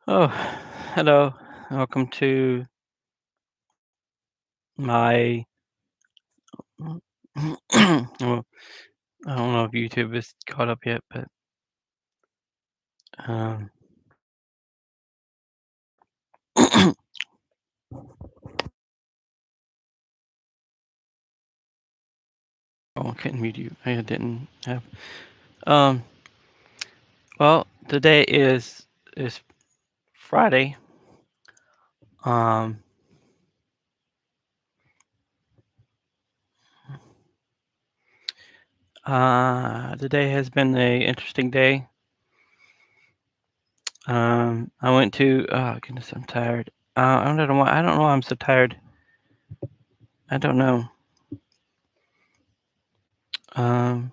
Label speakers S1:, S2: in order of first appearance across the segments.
S1: Oh, hello. Welcome to my. Well, I don't know if YouTube is caught up yet, but um, oh, I couldn't mute you. I didn't have. Um, well, today is Friday. Um, today has been a interesting day. I went to. Oh goodness, I'm tired. I don't know why. I don't know why I'm so tired. I don't know. Um,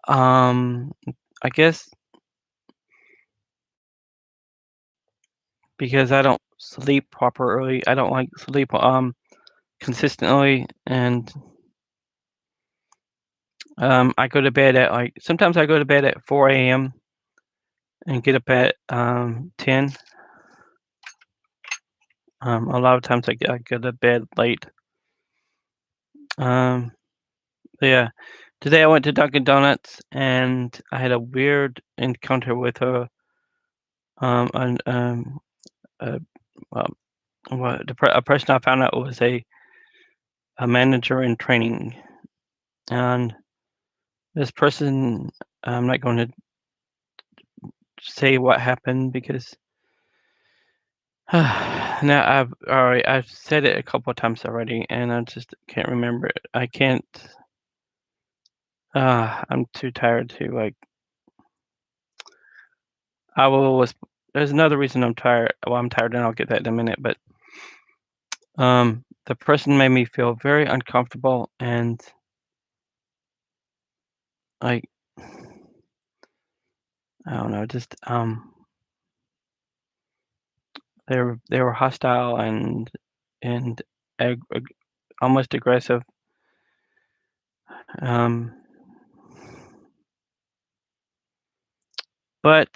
S1: um, I guess because I don't sleep properly. I don't like sleep consistently, and I go to bed at like sometimes I go to bed at 4 a.m. and get up at 10. A lot of times I go to bed late. Um, yeah, today I went to Dunkin' Donuts and I had a weird encounter with an uh, well, a person I found out was a manager in training, and this person, I'm not going to say what happened because now I've said it a couple of times already, and I just can't remember it. I can't. I'm too tired to like. I will. There's another reason I'm tired. Well, I'm tired, and I'll get that in a minute. But the person made me feel very uncomfortable, and like I don't know, just they were hostile and almost aggressive. Um, but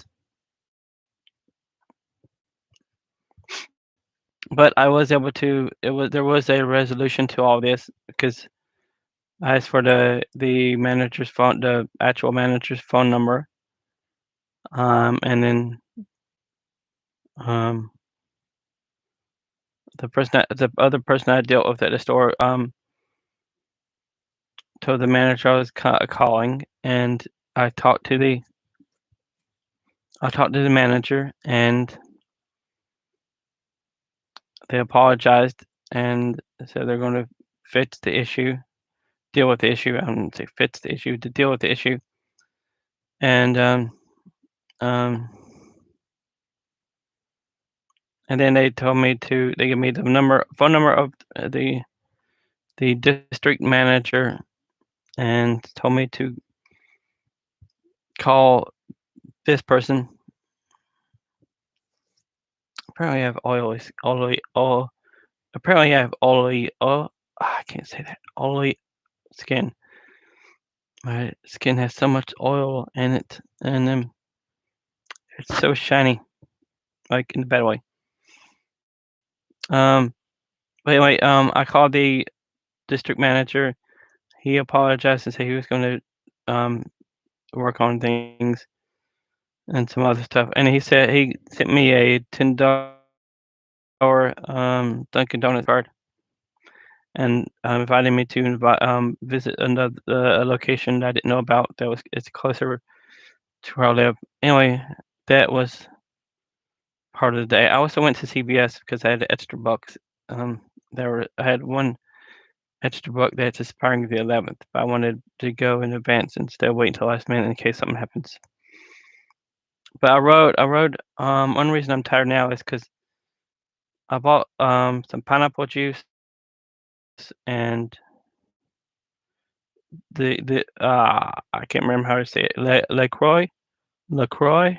S1: but I was able to. There was a resolution to all this because I asked for the manager's phone, the actual manager's phone number, and then um, the other person I dealt with at the store, told the manager I was calling, and I talked to the I talked to the manager, and they apologized and said they're going to fix the issue, deal with the issue. I don't say fix the issue, to deal with the issue, and um, and then they gave me the phone number of the district manager, and told me to call this person. Apparently, I have Apparently, I have oily. Oh, I can't say that. Oily skin. My skin has so much oil in it, and it's so shiny, like in a bad way. Um, but anyway, I called the district manager. He apologized and said he was going to work on things and some other stuff. And he said he sent me a $10 Dunkin' Donuts card and invited me to visit another a location that I didn't know about that was it's closer to where I live. Anyway, that was part of the day. I also went to CVS because I had extra bucks. I had one extra buck that's expiring the 11th, but I wanted to go in advance instead of waiting until last minute in case something happens. But one reason I'm tired now is because I bought some pineapple juice and I can't remember how to say it. LaCroix, LACRO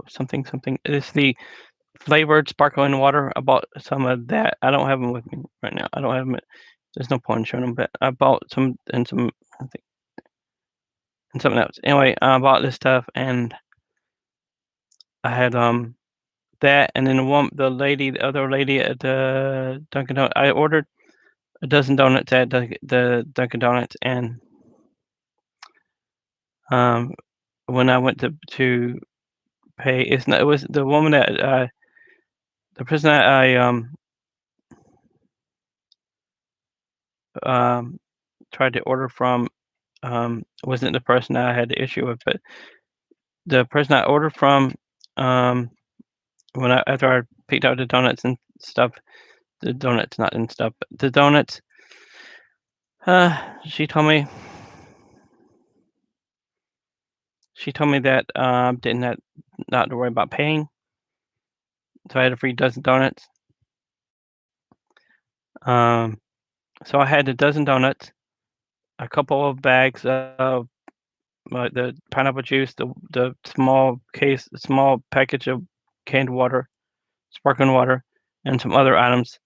S1: something something. It's the flavored sparkling water. I bought some of that. I don't have them with me right now. I don't have them there's no point in showing them, but I bought some and some I think and something else. Anyway, I bought this stuff and I had that and then the other lady at the Dunkin' Donuts, I ordered a dozen donuts at the Dunkin' Donuts and um when I went to pay, it was the woman that the person that I um tried to order from wasn't the person that I had the issue with, but the person I ordered from um when I after I picked out the donuts and stuff, the donuts not and stuff, but the donuts, she told me that didn't have not to worry about paying, so I had a free dozen donuts. Um, so I had a dozen donuts, a couple of bags of the pineapple juice, the small package of canned water, sparkling water, and some other items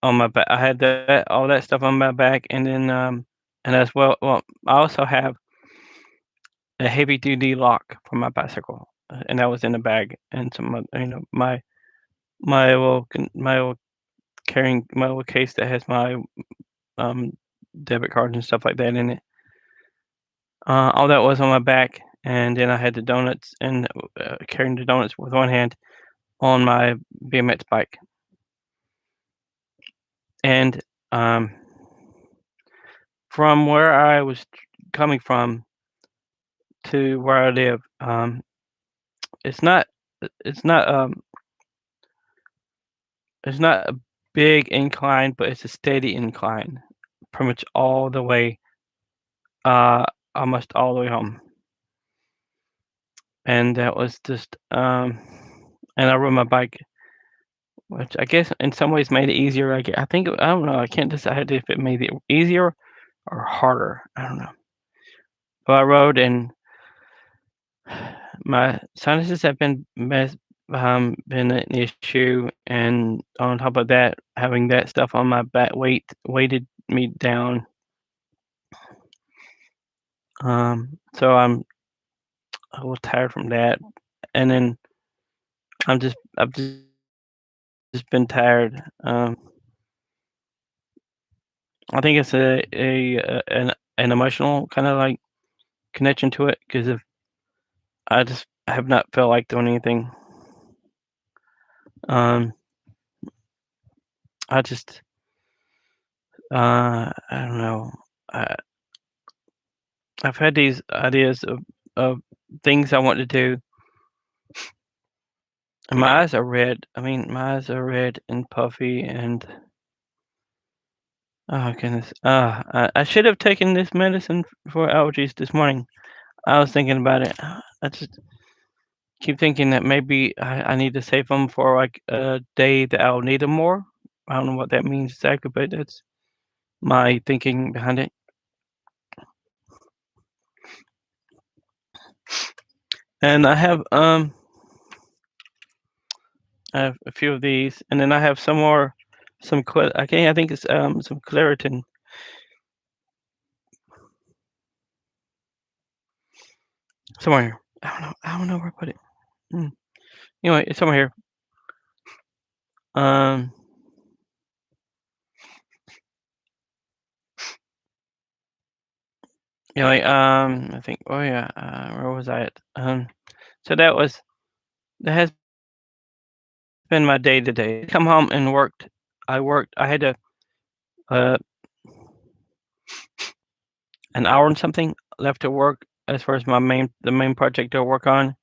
S1: on my back. I had that all that stuff on my back, and then and as well, I also have a heavy duty lock for my bicycle, and that was in the bag, and some my little carrying my little case that has my um debit cards and stuff like that in it. All that was on my back, and then I had the donuts and carrying the donuts with one hand on my BMX bike. And um, from where I was coming from to where I live, it's not it's not it's not a big incline, but it's a steady incline, pretty much all the way, uh, almost all the way home. And that was just and I rode my bike, which I guess in some ways made it easier. I think I don't know. I can't decide if it made it easier or harder. I don't know. But I rode and my sinuses have been an issue, and on top of that, having that stuff on my back weighted me down. So I'm a little tired from that, and then I've just been tired. I think it's an emotional kind of like connection to it because if I just have not felt like doing anything. Um, I just I don't know. I, I've had these ideas of things I want to do, and my eyes are red. I mean, my eyes are red and puffy, and oh goodness, I should have taken this medicine for allergies this morning. I was thinking about it. I just keep thinking that maybe I need to save them for like a day that I'll need them more. I don't know what that means exactly, but that's my thinking behind it. And I have a few of these, and then I have some more, I think it's some Claritin somewhere here. I don't know where I put it. Mm. Anyway, it's somewhere here. Um, anyway, I think. Oh yeah, where was I at? So that has been my day today. Come home and worked. I worked. I had to uh an hour and something left to work as far as the main project to work on.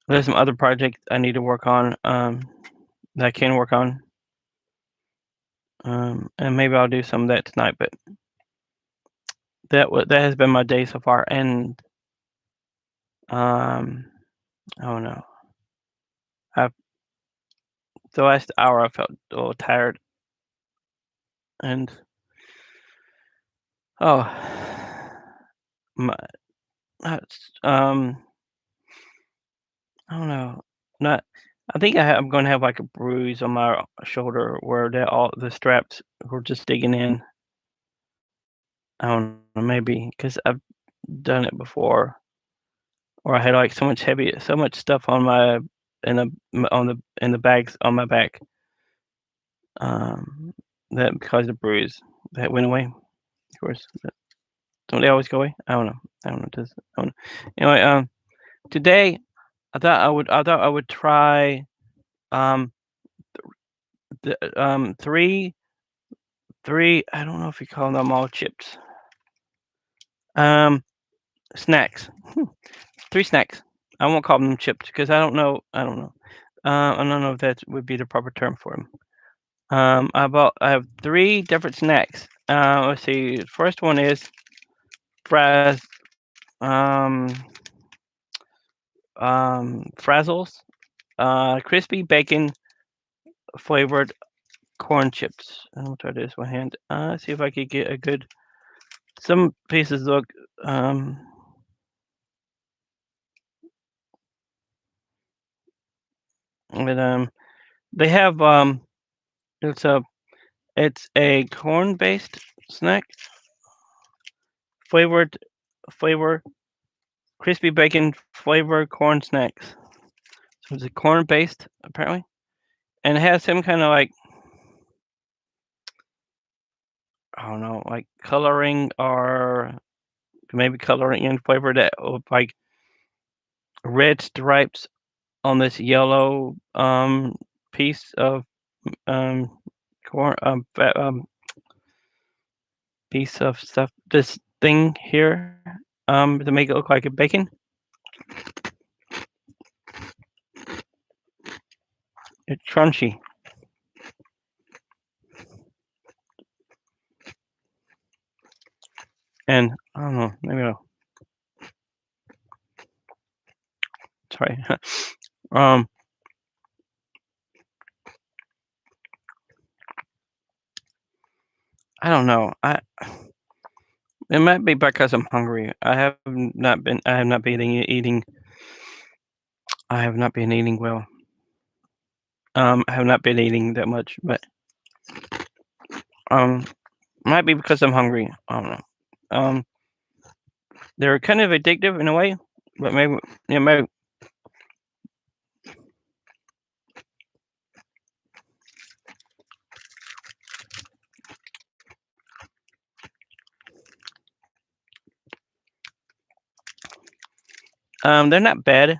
S1: There's some other projects I need to work on. That I can work on. And maybe I'll do some of that tonight. But that has been my day so far. And um, I don't know. I the last hour I felt a little tired. And oh, my that's I don't know. Not. I think I'm gonna have like a bruise on my shoulder where all the straps were just digging in. I don't know, maybe because I've done it before, or I had like so much stuff on my in the bags on my back, um, that caused a bruise that went away. Of course, but don't they always go away? I don't know. I don't know. I don't know. Anyway, today I thought I would try um the three. I don't know if you call them all chips. Um, snacks. 3 snacks. I won't call them chips because I don't know. I don't know. I don't know if that would be the proper term for them. I have 3 different snacks. Let's see. First one is fraz um frazzles, crispy bacon flavored corn chips. I'm gonna try this one hand. See if I could get a good. Some pieces look um but they have it's a it's a corn based snack flavored flavor crispy bacon flavored corn snacks. So it's a corn based apparently, and it has some kind of like I don't know like coloring or maybe coloring in flavor that like red stripes on this yellow piece of um corn piece of stuff this thing here to make it look like a bacon. It's crunchy and I don't know maybe I'll try. um I don't know it might be because I'm hungry. I have not been eating I have not been eating well. I have not been eating that much, but um might be because I'm hungry. I don't know. Um they're kind of addictive in a way, but maybe yeah, maybe they're not bad.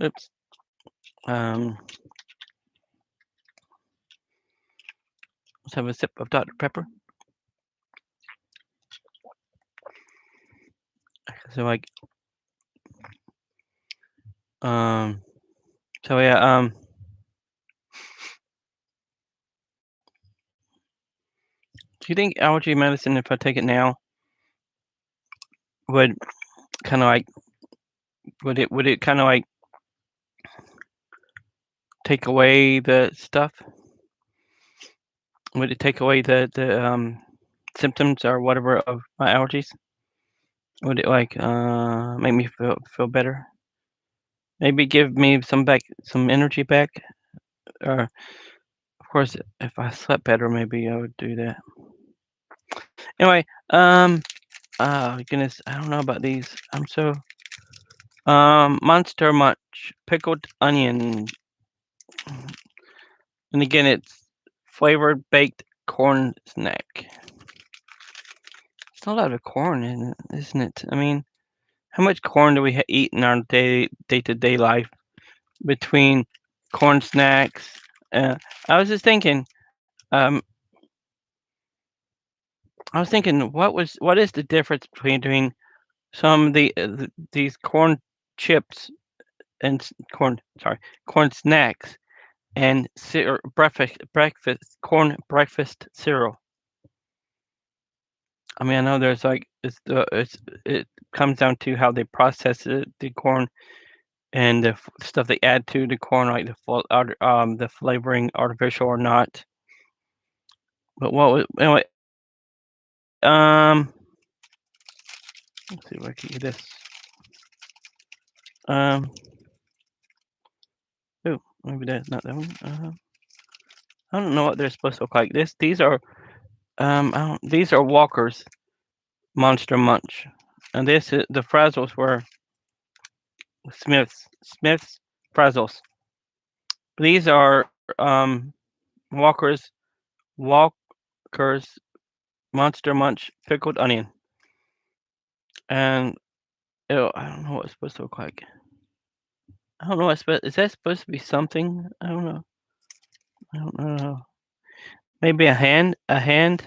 S1: Oops. Um let's have a sip of Dr. Pepper. So like um so yeah, do you think allergy medicine if I take it now would kinda like would it kinda like take away the stuff? Would it take away the symptoms or whatever of my allergies? Would it like make me feel better? Maybe give me some energy back? Or of course if I slept better maybe I would do that. Anyway, oh goodness, I don't know about these. I'm so Monster Munch pickled onion, and again it's flavored baked corn snack. It's a lot of corn, isn't it? I mean, how much corn do we eat in our day to day life between corn snacks? Uh, I was just thinking, um, I was thinking, what is the difference between doing some of these corn chips and corn snacks and breakfast corn breakfast cereal. I mean, I know there's like it comes down to how they process the corn and the stuff they add to the corn, like the flavoring, artificial or not. But what was anyway? Um, let's see if I can get this. Um, Maybe that's not that one. I don't know what they're supposed to look like. These are these are Walker's Monster Munch, and the Frazzles were Smith's Frazzles. These are Walker's Monster Munch pickled onion, and ew, I don't know what it's supposed to look like. I don't know what is that supposed to be something? I don't know. I don't know. Maybe a hand, and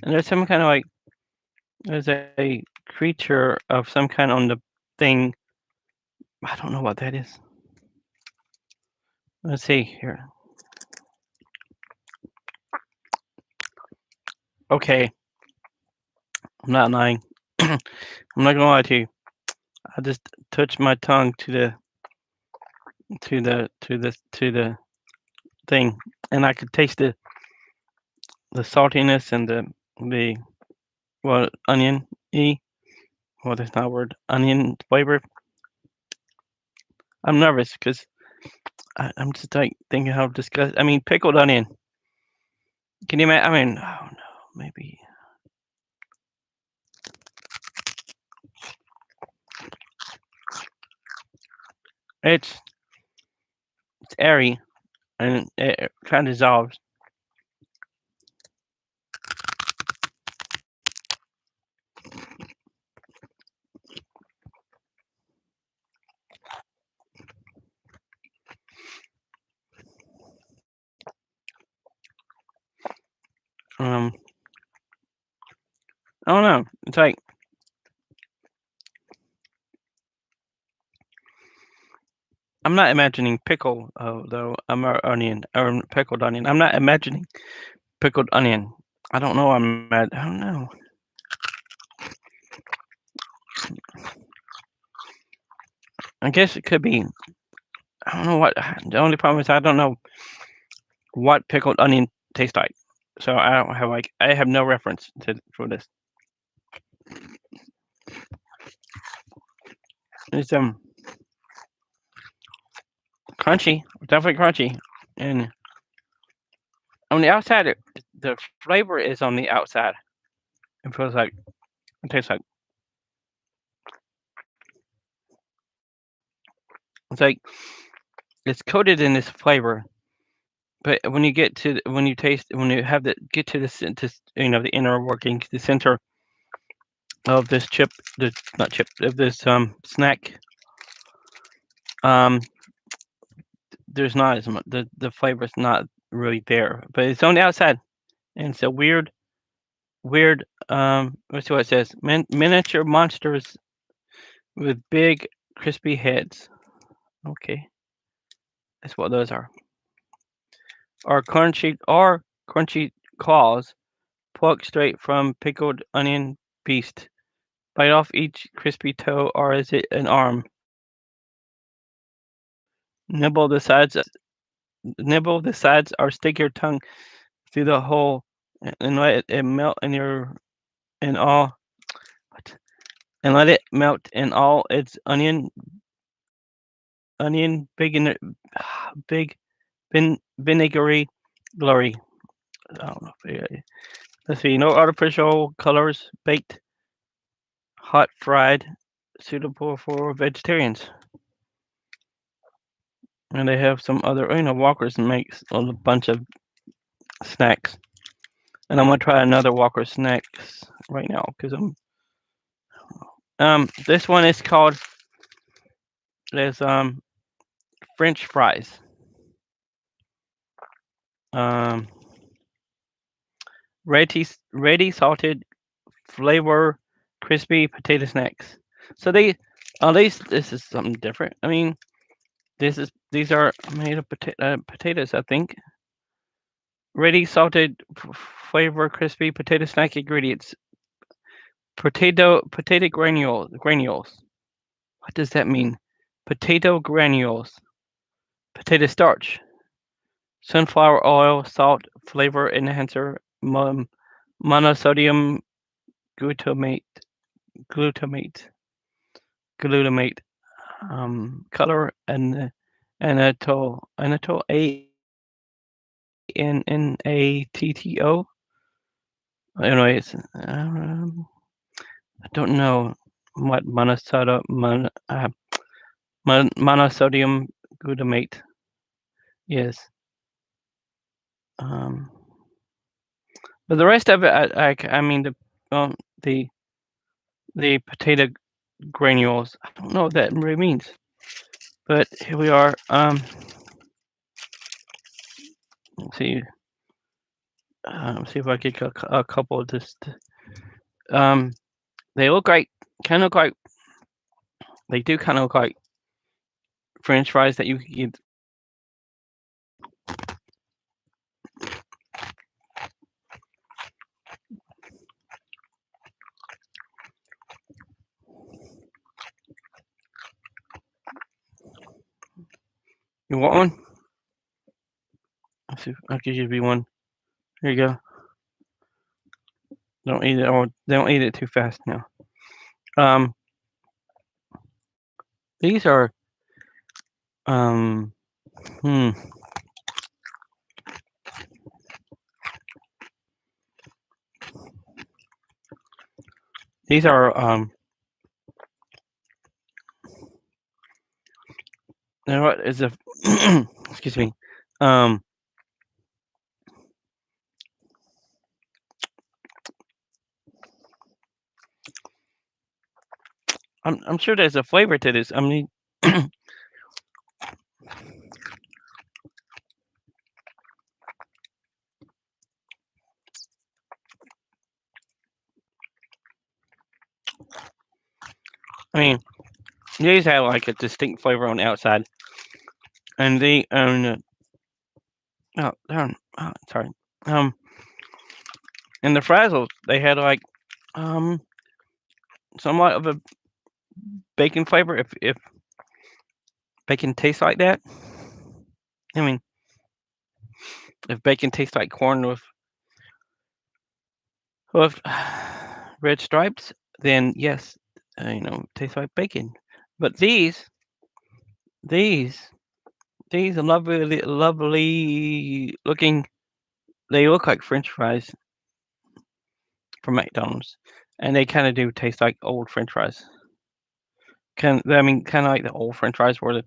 S1: there's some kind of like there's a creature of some kind on the thing. I don't know what that is. Let's see here. Okay, I'm not lying. I'm not gonna lie to you. I just touched my tongue to the thing, and I could taste the saltiness and the well onion e. Well, that's not a word. Onion flavor. I'm nervous because I'm just like thinking how disgust. I mean, pickled onion. Can you imagine? I mean, oh no, maybe it's it's airy and it kind of dissolves. Um, I don't know. It's like I'm not imagining pickle though. I'm onion or pickled onion. I'm not imagining pickled onion. I don't know. I don't know. I guess it could be. I don't know what. The only problem is I don't know what pickled onion tastes like. So I don't have like I have no reference for this. It's crunchy, definitely crunchy, and on the outside, the flavor is on the outside. It feels like it tastes like it's like it's coated in this flavor, but when you get to when you taste when you have the get to the inner working the center of this chip the not chip of this snack um there's not as much the flavor's not really there, but it's on the outside, and it's a weird let's see what it says miniature monsters with big crispy heads. Okay, that's what those are. Or crunchy claws plucked straight from pickled onion beast. Bite off each crispy toe, or is it an arm? Nibble the sides. Nibble the sides, or stick your tongue through the hole and let it melt in your in all. What? And let it melt in all its onion big vinegary glory. I don't know. Let's see. No artificial colors. Baked, hot, fried. Suitable for vegetarians. And they have some other. Walker's makes a bunch of snacks. And I'm gonna try another Walker snacks right now because this one is called there's French fries. Um ready salted flavor crispy potato snacks. So they at least this is something different. I mean these are made of potatoes, I think. Ready salted flavor crispy potato snack ingredients. Potato granules. What does that mean? Potato granules. Potato starch. Sunflower oil, salt, flavor enhancer, monosodium glutamate, glutamate, glutamate, color and Anatol Annatto. Anyways, I don't know what monosodium glutamate is. Um, but the rest of it, I mean the the potato granules. I don't know what that really means, but here we are. Let's see. See if I get a couple of this. Um, they look like kind of look like they do kind of look like French fries that you could get. You want one? Let's see. I'll give you one. Here you go. Don't eat it, or don't eat it too fast now. Um, these are um, hmm, these are you know what is a excuse me. Um, I'm sure there's a flavor to this. I mean, I mean, these have like a distinct flavor on the outside, and sorry. Um, and the frazzles they had like um somewhat of a bacon flavor. If bacon tastes like that, I mean, if bacon tastes like corn with red stripes, then yes, tastes like bacon. But these, these are lovely looking. They look like French fries from McDonald's, and they kind of do taste like old French fries. Kind of like the old French fries where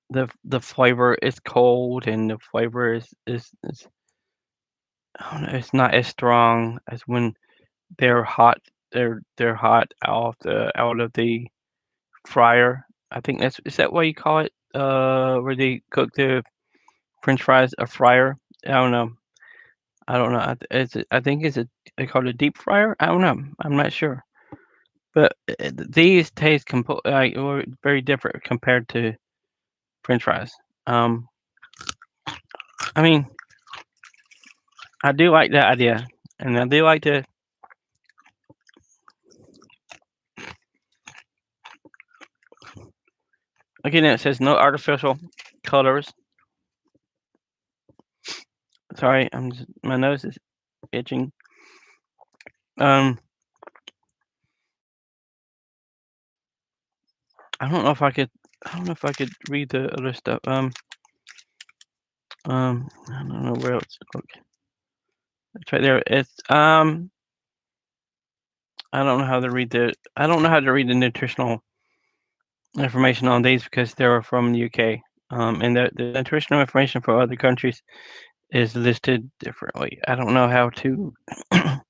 S1: the flavor is cold and the flavor is I don't know, it's not as strong as when they're hot. They're hot out of the fryer. I think that's is that what you call it? Where they cook the French fries, a fryer. I don't know. I don't know. I think it's a they call it a deep fryer. I don't know. I'm not sure. But these taste like or very different compared to French fries. Um, I mean, I do like that idea, and I do like to. Again, it says no artificial colors. Sorry, my nose is itching. Um, I don't know if I could. I don't know if I could read the other stuff. I don't know where else. Okay, it's right there. I don't know how to read the. I don't know how to read the nutritional information on these because they're from the UK. And the nutritional information for other countries is listed differently. I don't know how to. I'm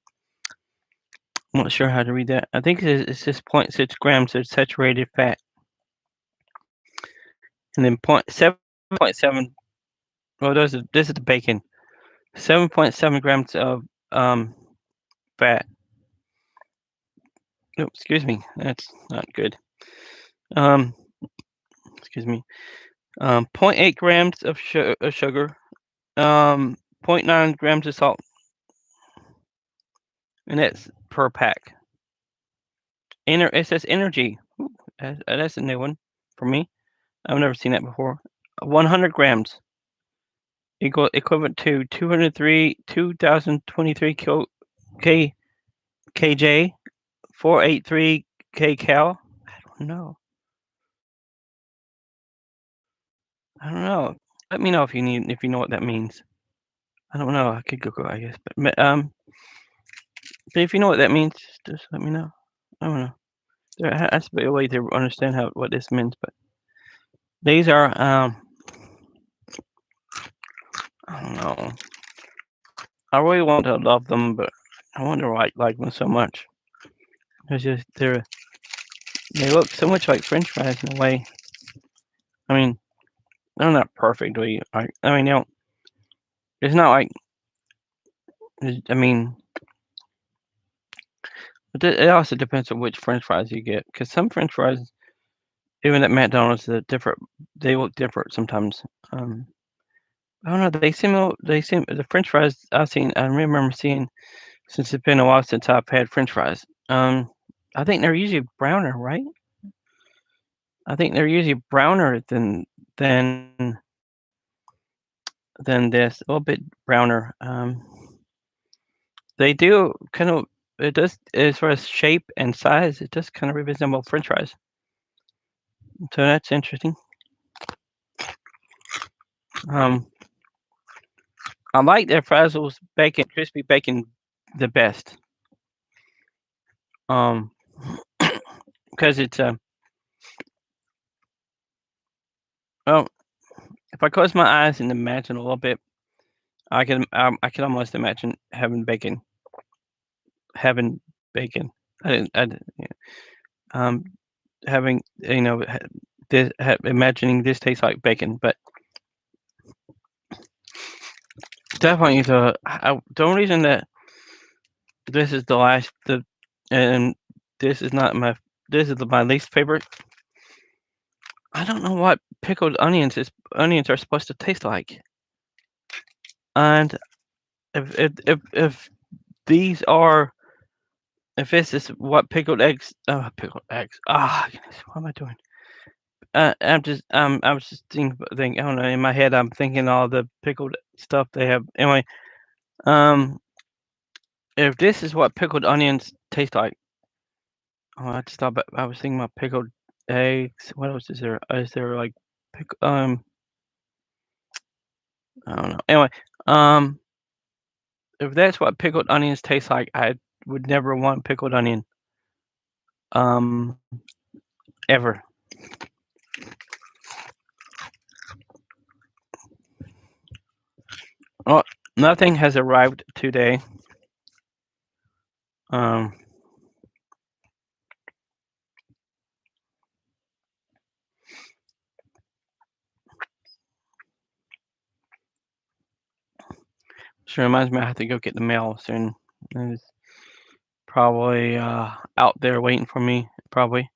S1: not sure how to read that. I think it's just 0.6 grams of saturated fat, and then 0.7. Well, this is the bacon. 7.7 grams of um fat. Oh, excuse me. That's not good. Um, excuse me. 0.8 grams of sugar. 0.9 grams of salt, and that's per pack. It says energy. Ooh, that's a new one for me. I've never seen that before. 100 grams equivalent to 2023 k kj 483 kcal. I don't know. I don't know. Let me know if you know what that means. I don't know. I could Google, I guess, but if you know what that means, just let me know. I don't know. There has to be a way to understand how what this means, but these are I don't know. I really want to love them, but I wonder why I like them so much. It's just they look so much like French fries in a way. I mean, they're not perfectly. I mean, they don't. It's not like. I mean, it also depends on which French fries you get, because some French fries, even at McDonald's, they're different. They look different sometimes. Um, I don't know. They seem the French fries I've seen. I remember seeing since it's been a while since I've had French fries. I think they're usually browner, right? I think they're usually browner than than this, a little bit browner. They do kind of. It does as far as shape and size. It does kind of resemble French fries. So that's interesting. Um, I like their Frazzles bacon, crispy bacon, the best. Um, because it's well, if I close my eyes and imagine a little bit, I can almost imagine having bacon. Yeah, um, having imagining this tastes like bacon, but definitely the only reason that this is the last the and this is not my this is my least favorite. I don't know what pickled onions are supposed to taste like, and if these are if this is what pickled eggs goodness, what am I doing? I was just thinking I don't know in my head I'm thinking all the pickled stuff they have anyway. Um, if this is what pickled onions taste like, oh, I just thought about, I was thinking about pickled eggs. What else is there? Is there like pick I don't know. Anyway, um, if that's what pickled onions taste like, I would never want pickled onion. Um, ever. Well, nothing has arrived today. Um, which reminds me I have to go get the mail soon. It's probably out there waiting for me. Probably.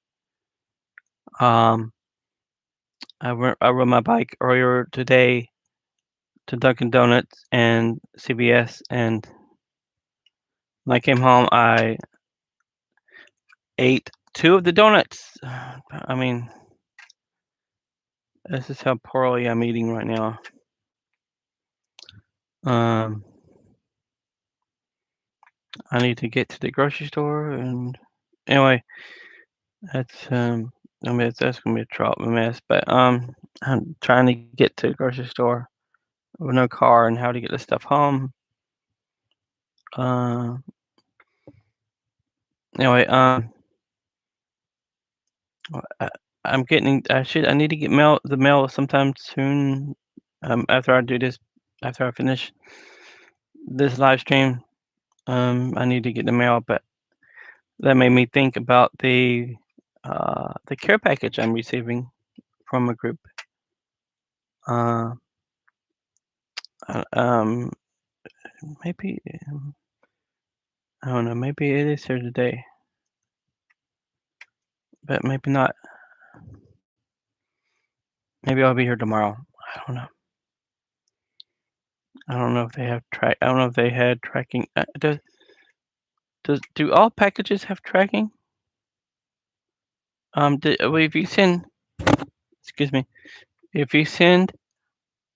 S1: Um, I rode my bike earlier today to Dunkin' Donuts and CVS, and when I came home, I ate two of the donuts. I mean, this is how poorly I'm eating right now. Um, I need to get to the grocery store, and anyway, that's I mean that's gonna be a trouble mess. But I'm trying to get to the grocery store with no car and how to get the stuff home. Uh, anyway, I, I'm getting. I need to get the mail sometime soon. After I do this, after I finish this live stream, I need to get the mail. But that made me think about the care package I'm receiving from a group. Uh, um, maybe I don't know. Maybe it is here today, but maybe not. Maybe I'll be here tomorrow. I don't know. I don't know if they have track. I don't know if they had tracking. Do all packages have tracking? Well, if you send, excuse me, if you send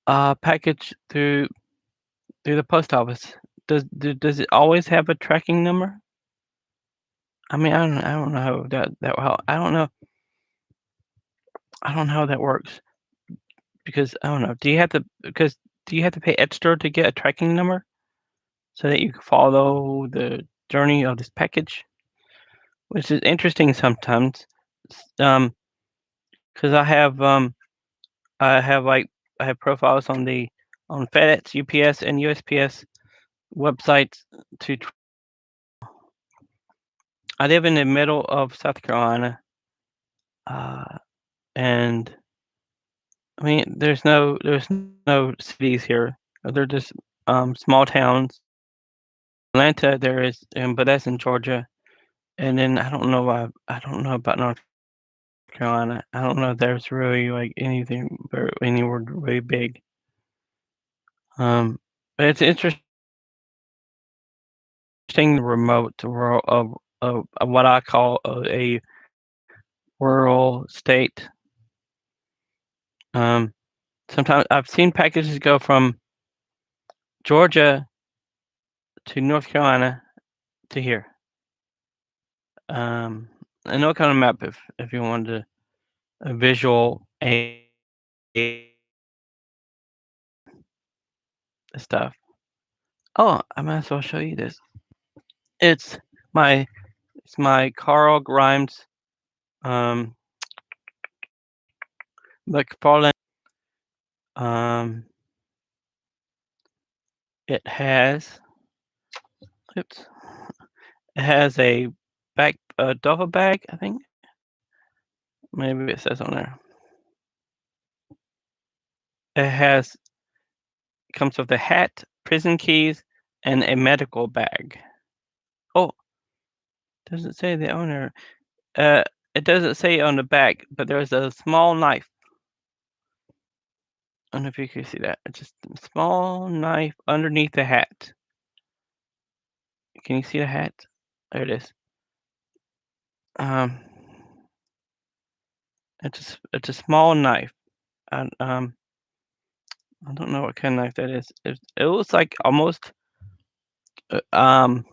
S1: a package through the post office, does it always have a tracking number? I mean, I don't know how that how I don't know how that works. because I don't know. Do you have to pay extra to get a tracking number so that you can follow the journey of this package? Which is interesting sometimes. Um, because I have profiles on the on FedEx, UPS, and USPS websites to. I live in the middle of South Carolina, uh, and I mean, there's no cities here. They're just small towns. Atlanta, there is, but that's in Georgia. And then I don't know about North Carolina. I don't know if there's really like anything anywhere really big. Um, but it's interesting the remote world of what I call a rural state. Um, sometimes I've seen packages go from Georgia to North Carolina to here. I know kind of map if you wanted a visual a stuff. Oh, I might as well show you this. It's my it's my Carl Grimes um McFarlane. Um, it has oops, it has a duffel bag. I think maybe it says on there. It has comes with a hat, prison keys, and a medical bag. Oh, doesn't say the owner. Uh, it doesn't say on the back, but there's a small knife. I don't know if you can see that. It's just a small knife underneath the hat. Can you see the hat? There it is. Um, it's a small knife. And, I don't know what kind of knife that is. It looks like almost uh, um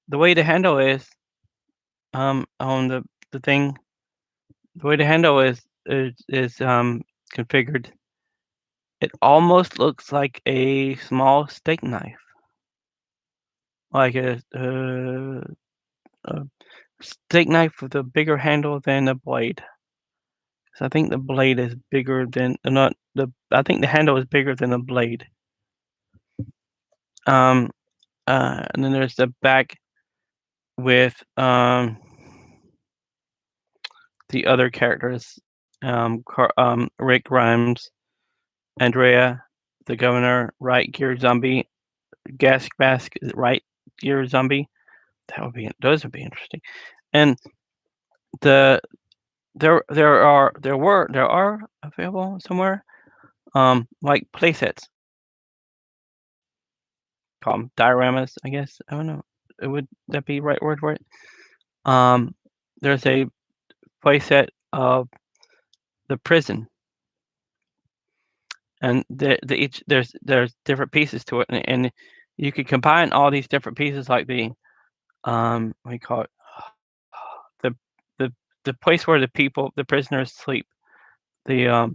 S1: the way the handle is on the thing. The way the handle is configured. It almost looks like a small steak knife, like a steak knife with a bigger handle than the blade. So I think the blade is bigger than not the. I think the handle is bigger than the blade. Um, and then there's the back with the other characters, Rick Grimes, Andrea, the governor, Right Gear Zombie, Gas Mask, Right Gear Zombie. Those would be interesting. And the there are available somewhere like playsets, call 'em dioramas, I guess. I don't know. Would that be right word for it? Um, there's a playset of the prison, and each there's different pieces to it, and you could combine all these different pieces like what do you call it? The the the place where the prisoners sleep, the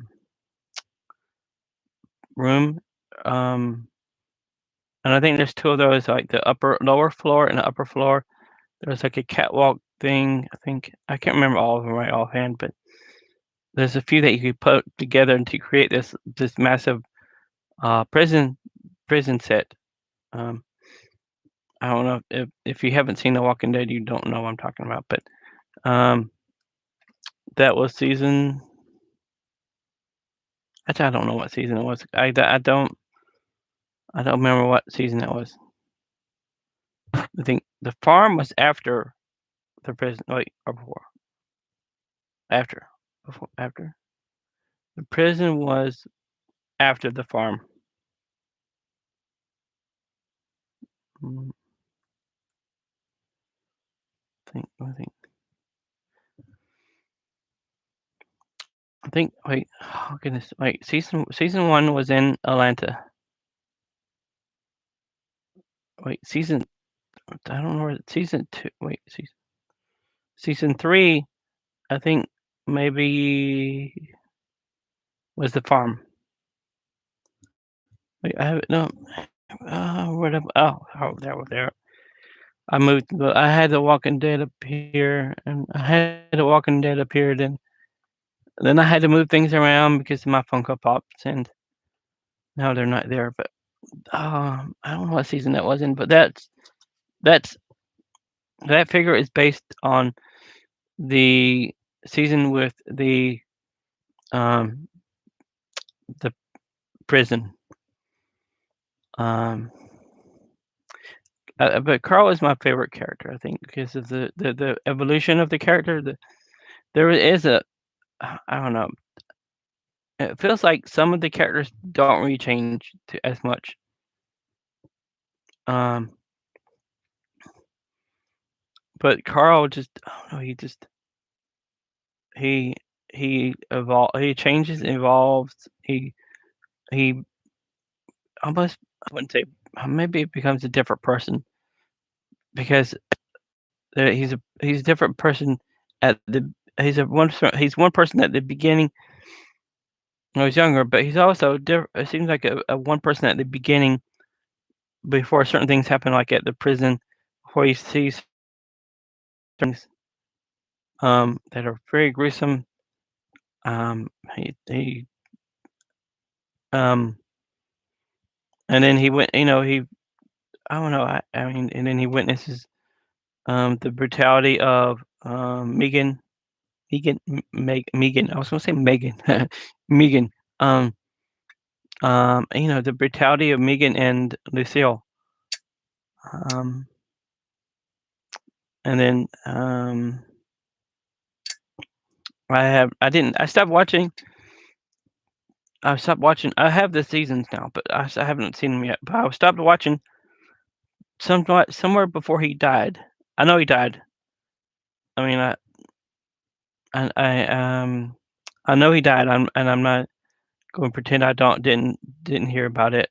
S1: room, um, and I think there's two of those, like the lower floor and the upper floor. There's like a catwalk thing. I think I can't remember all of them right offhand, but there's a few that you could put together to create this massive uh prison prison set. Um, I don't know if you haven't seen The Walking Dead, you don't know what I'm talking about, but um, that was season. Actually, I don't know what season it was. I don't remember what season it was. I think the farm was after the prison, like or before, after, after. The prison was after the farm. Mm, I think. Wait, oh goodness. Wait, season one was in Atlanta. Wait, I don't know where season two. Wait, season three. I think maybe was the farm. Wait, I have it. No, where the there. I moved. I had the Walking Dead up here, and I had the Walking Dead up here. Then I had to move things around because my Funko Pops, and now they're not there. But I don't know what season that was in, but that's that figure is based on the season with um the prison. Um, but Carl is my favorite character, I think, because of the evolution of the character. There is I don't know. It feels like some of the characters don't really change as much. Um, but Carl just, I don't know. He he changes, evolves. He almost, I wouldn't say, maybe it becomes a different person because he's a different person at the he's one person at the beginning when I was younger, but he's also different. It seems like a one person at the beginning before certain things happen, like at the prison, where he sees things that are very gruesome. He um, and then he went. I don't know. I mean, and then he witnesses the brutality of Megan. I was gonna say Megan, Megan. Um, the brutality of Megan and Lucille. Um, and then I didn't. I stopped watching. I have the seasons now, but I haven't seen them yet. But I stopped watching somewhere before he died. I know he died. I mean, I, I um, I know he died. I'm not going to pretend I didn't hear about it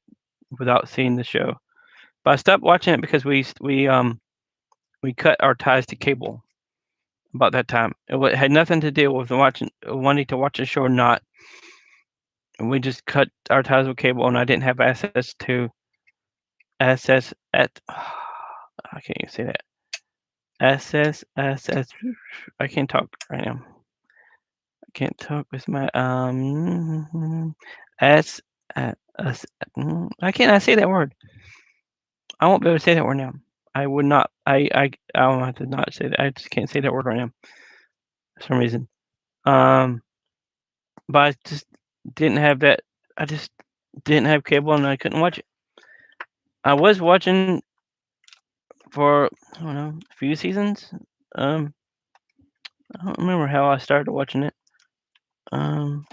S1: without seeing the show. But I stopped watching it because we cut our ties to cable about that time. Had nothing to do with wanting to watch a show or not. We just cut our ties with cable, and I didn't have access at. I can't even say that. SS. I can't talk right now. I can't talk with my S S. I cannot say that word. I won't be able to say that word now. I would not. I will have to not say that. I just can't say that word right now for some reason. Um, but I just didn't have that. I just didn't have cable and I couldn't watch it. I was watching for I don't know a few seasons. Um, I don't remember how I started watching it. Um,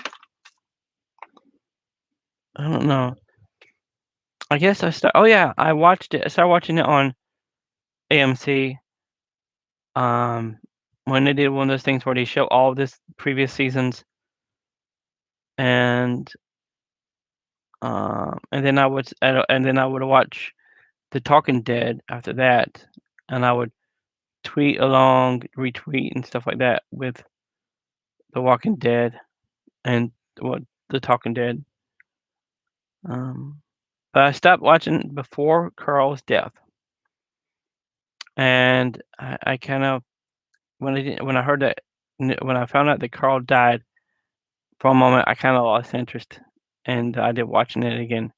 S1: I don't know. I guess I start. Oh yeah, I watched it. I started watching it on AMC. Um, when they did one of those things where they show all of this previous seasons, and and then I would watch The Talking Dead after that, and I would tweet along, retweet, and stuff like that with The Walking Dead and what The Talking Dead. Um, but I stopped watching before Carl's death, and I kind of when I heard that when I found out that Carl died, for a moment I kind of lost interest, and I did watching it again.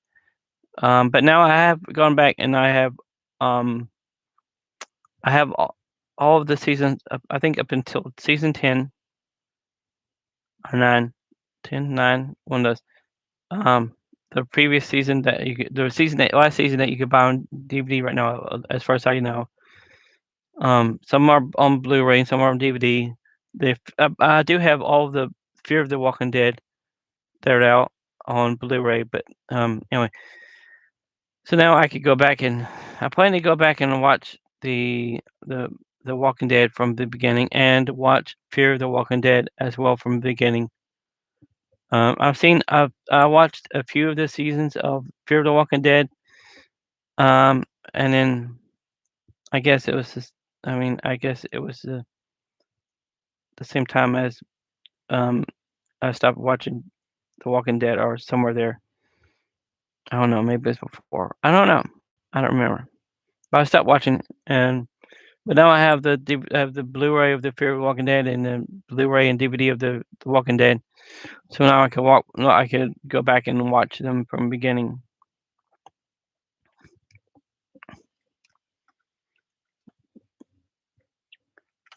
S1: But now I have gone back and um I have all of the seasons. I think up until season 10 or 9, 10, 9, one of those. Um, the previous season that the last season that you could buy on DVD right now, as far as I know. Some are on Blu-ray and some are on DVD. I do have all of the Fear of the Walking Dead. They're out on Blu-ray, but anyway. So now I could go back and I plan to go back and watch the Walking Dead from the beginning and watch Fear of the Walking Dead as well from the beginning. I watched a few of the seasons of Fear of the Walking Dead, and then I guess it was just, I guess it was the same time as um I stopped watching The Walking Dead or somewhere there. I don't know, maybe it's before. I don't know. I don't remember. But I stopped watching it, and but now I have I have the Blu-ray of the Fear of the Walking Dead and the Blu-ray and DVD of the Walking Dead. So now I can walk. No, I could go back and watch them from the beginning.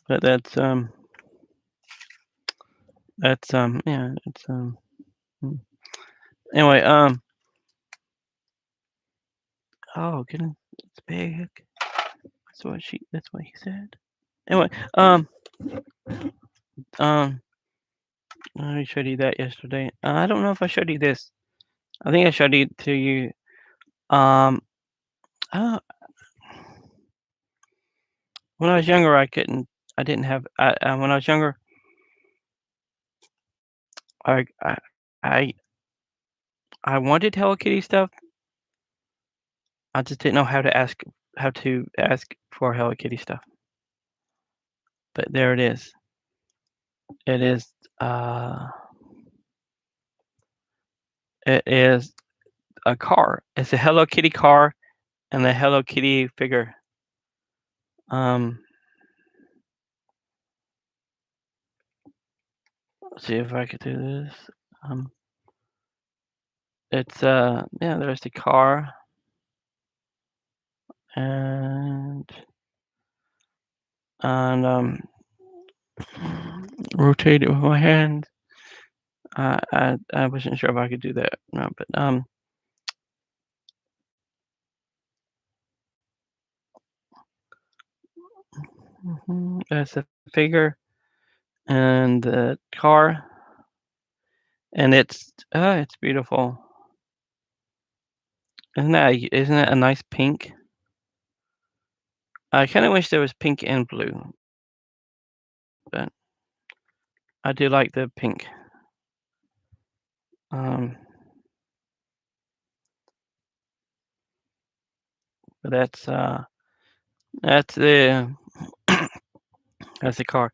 S1: But yeah, it's hmm. Anyway, oh goodness, it's big. That's what he said. Anyway, um, I showed you that yesterday. I don't know if I showed you this. I think I showed it to you. Um, uh, when I was younger, I couldn't. I didn't have. When I was younger, I I I, I wanted Hello Kitty stuff. I just didn't know how to ask for Hello Kitty stuff. But there it is. It is. Uh, it is a car. It's a Hello Kitty car and a Hello Kitty figure. Um, let's see if I could do this. Um, it's yeah. There's the car and rotate it with my hand. I wasn't sure if I could do that. No, but that's a figure and the car, and it's beautiful. Isn't that a nice pink? I kind of wish there was pink and blue, but I do like the pink. Um, but that's the that's the car.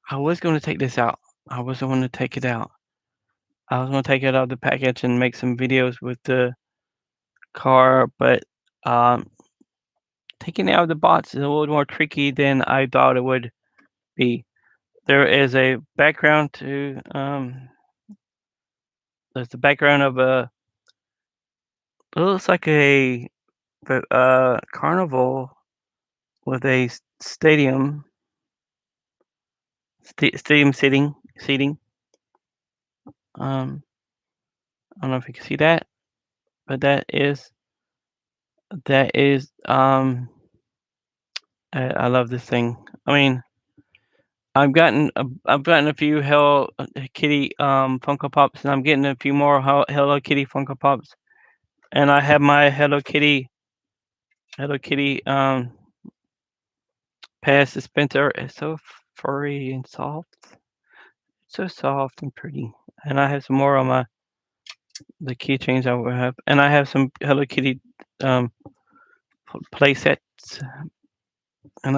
S1: I was going to take this out. I was going to take it out. I was going to take it out of the package and make some videos with the car, but um, taking it out of the box is a little more tricky than I thought it would be. There is a background to there's the background of it looks like a carnival with a stadium seating. Um, I don't know if you can see that, but that is. I love this thing. I mean, I've gotten a few Hello Kitty Funko Pops, and I'm getting a few more Hello Kitty Funko Pops, and I have my Hello Kitty past dispenser. It's so furry and soft, so soft and pretty. And I have some more on the keychains I will have, and I have some Hello Kitty um play sets, and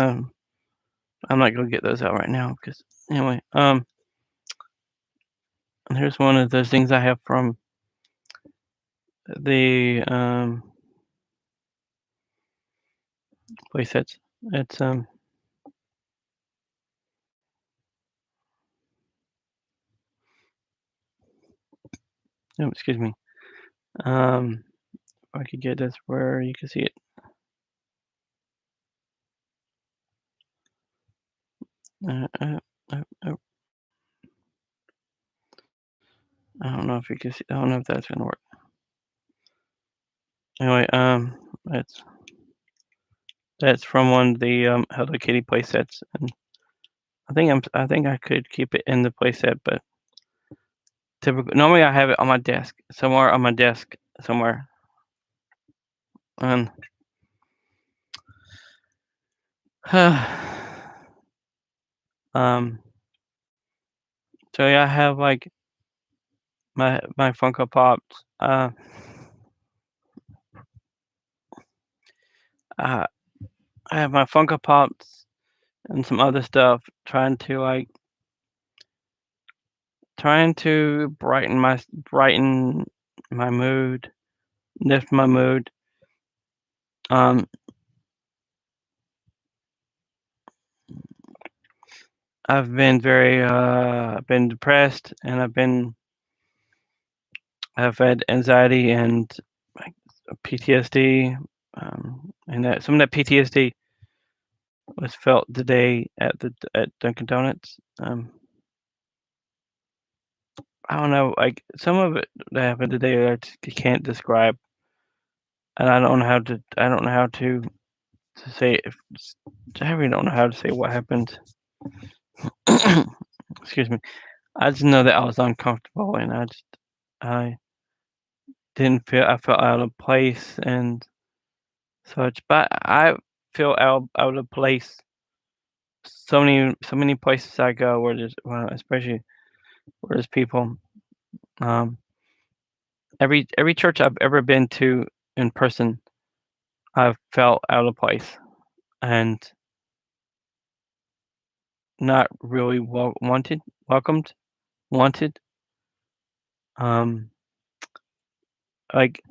S1: I'm not gonna get those out right now because anyway, here's one of those things I have from the play sets. It's oh, excuse me. If I could get this where you can see it. Uh, uh, oh, I don't know if you can see. I don't know if that's gonna work. Anyway, that's from one of the Hello Kitty play sets, and I think I could keep it in the play set, but typically normally I have it on my desk somewhere. And um, so yeah, I have like my Funko Pops. Uh, I have my Funko Pops and some other stuff, trying to brighten my mood, lift my mood. Um, I've been depressed, and I've had anxiety and like PTSD, and that some of that PTSD was felt today at Dunkin' Donuts. I don't know, like some of it that happened today, I just can't describe, and I don't know how to say if I really don't know how to say what happened. Excuse me. I just know that I was uncomfortable, and I didn't feel I felt out of place and such. But I feel out of place so many places I go where especially where there's people. Um, every church I've ever been to in person, I've felt out of place and not really welcomed, wanted. Um, like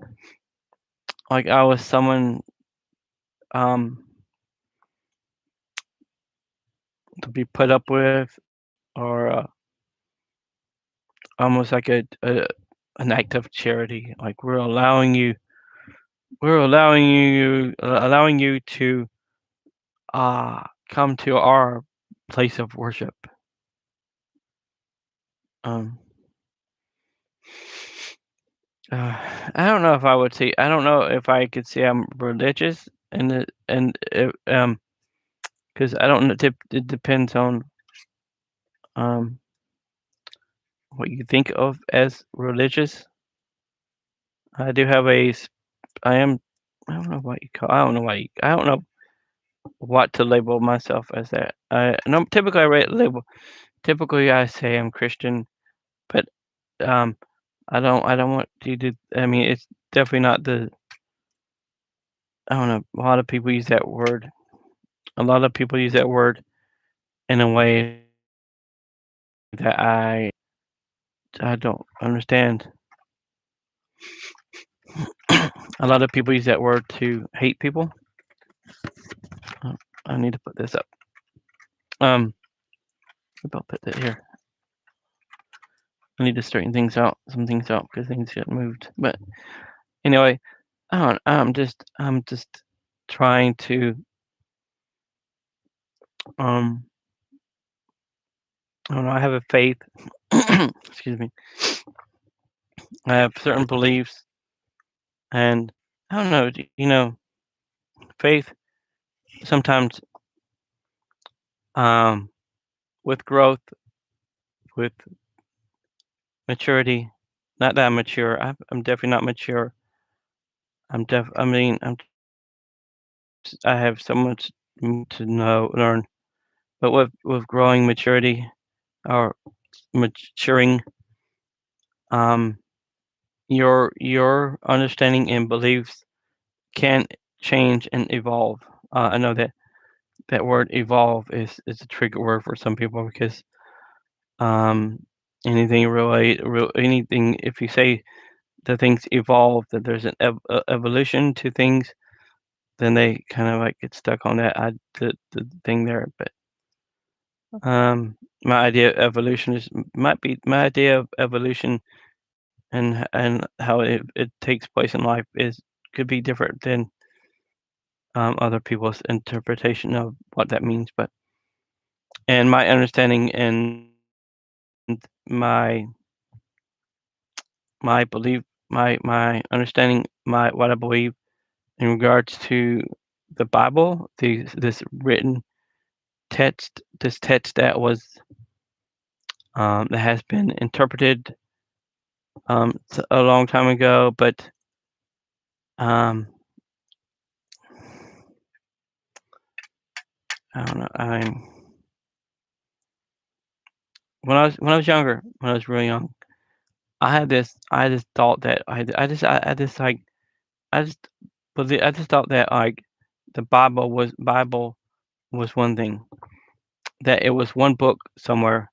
S1: like I was someone um to be put up with, or almost like a an act of charity. Like allowing you to come to our place of worship. Um, I don't know if I would say I don't know if I could say I'm religious, because I don't know. It depends on um what you think of as religious. I do have I am. I don't know what you call. I don't know what to label myself as that. No, typically Typically I say I'm Christian, but um, I don't want you to. I mean, it's definitely not the. I don't know. A lot of people use that word. A lot of people use that word in a way that I don't understand. A lot of people use that word to hate people. Uh, I need to put this up. Maybe I'll put that here. I need to straighten some things out because things get moved. But anyway, I don't. I'm just trying to um. I don't know. I have a faith. Excuse me. I have certain beliefs, and I don't know. Faith sometimes um with growth, with maturity. Not that I'm mature. I'm definitely not mature. I mean, I have so much to learn. But with growing maturity or maturing, um, your understanding and beliefs can change and evolve. I know that that word evolve is a trigger word for some people because um, anything if you say that things evolve, that there's an evolution to things, then they kind of like get stuck on the thing there. But um, my idea of evolution is might be my idea of evolution and how it takes place in life is could be different than other people's interpretation of what that means. But and my understanding and my my belief, my understanding, my what I believe in regards to the Bible, this written this text that was that has been interpreted a long time ago, but um, I don't know. When I was younger, when I was really young, I had this thought that I just like I just I just thought that like the Bible was one thing, that it was one book somewhere,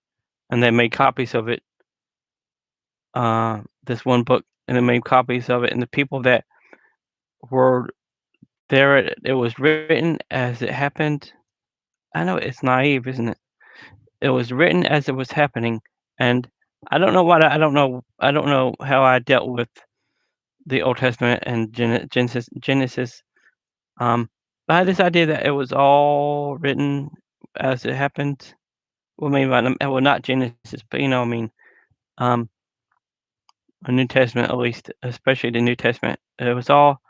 S1: and they made copies of it, this one book and they made copies of it, and the people that were there, it was written as it happened. I know it's naive, isn't it? It was written as it was happening, and I don't know how I dealt with the Old Testament and Genesis. I had this idea that it was all written as it happened. Well, maybe not Genesis, but I mean, um, a New Testament at least, especially the New Testament. It was all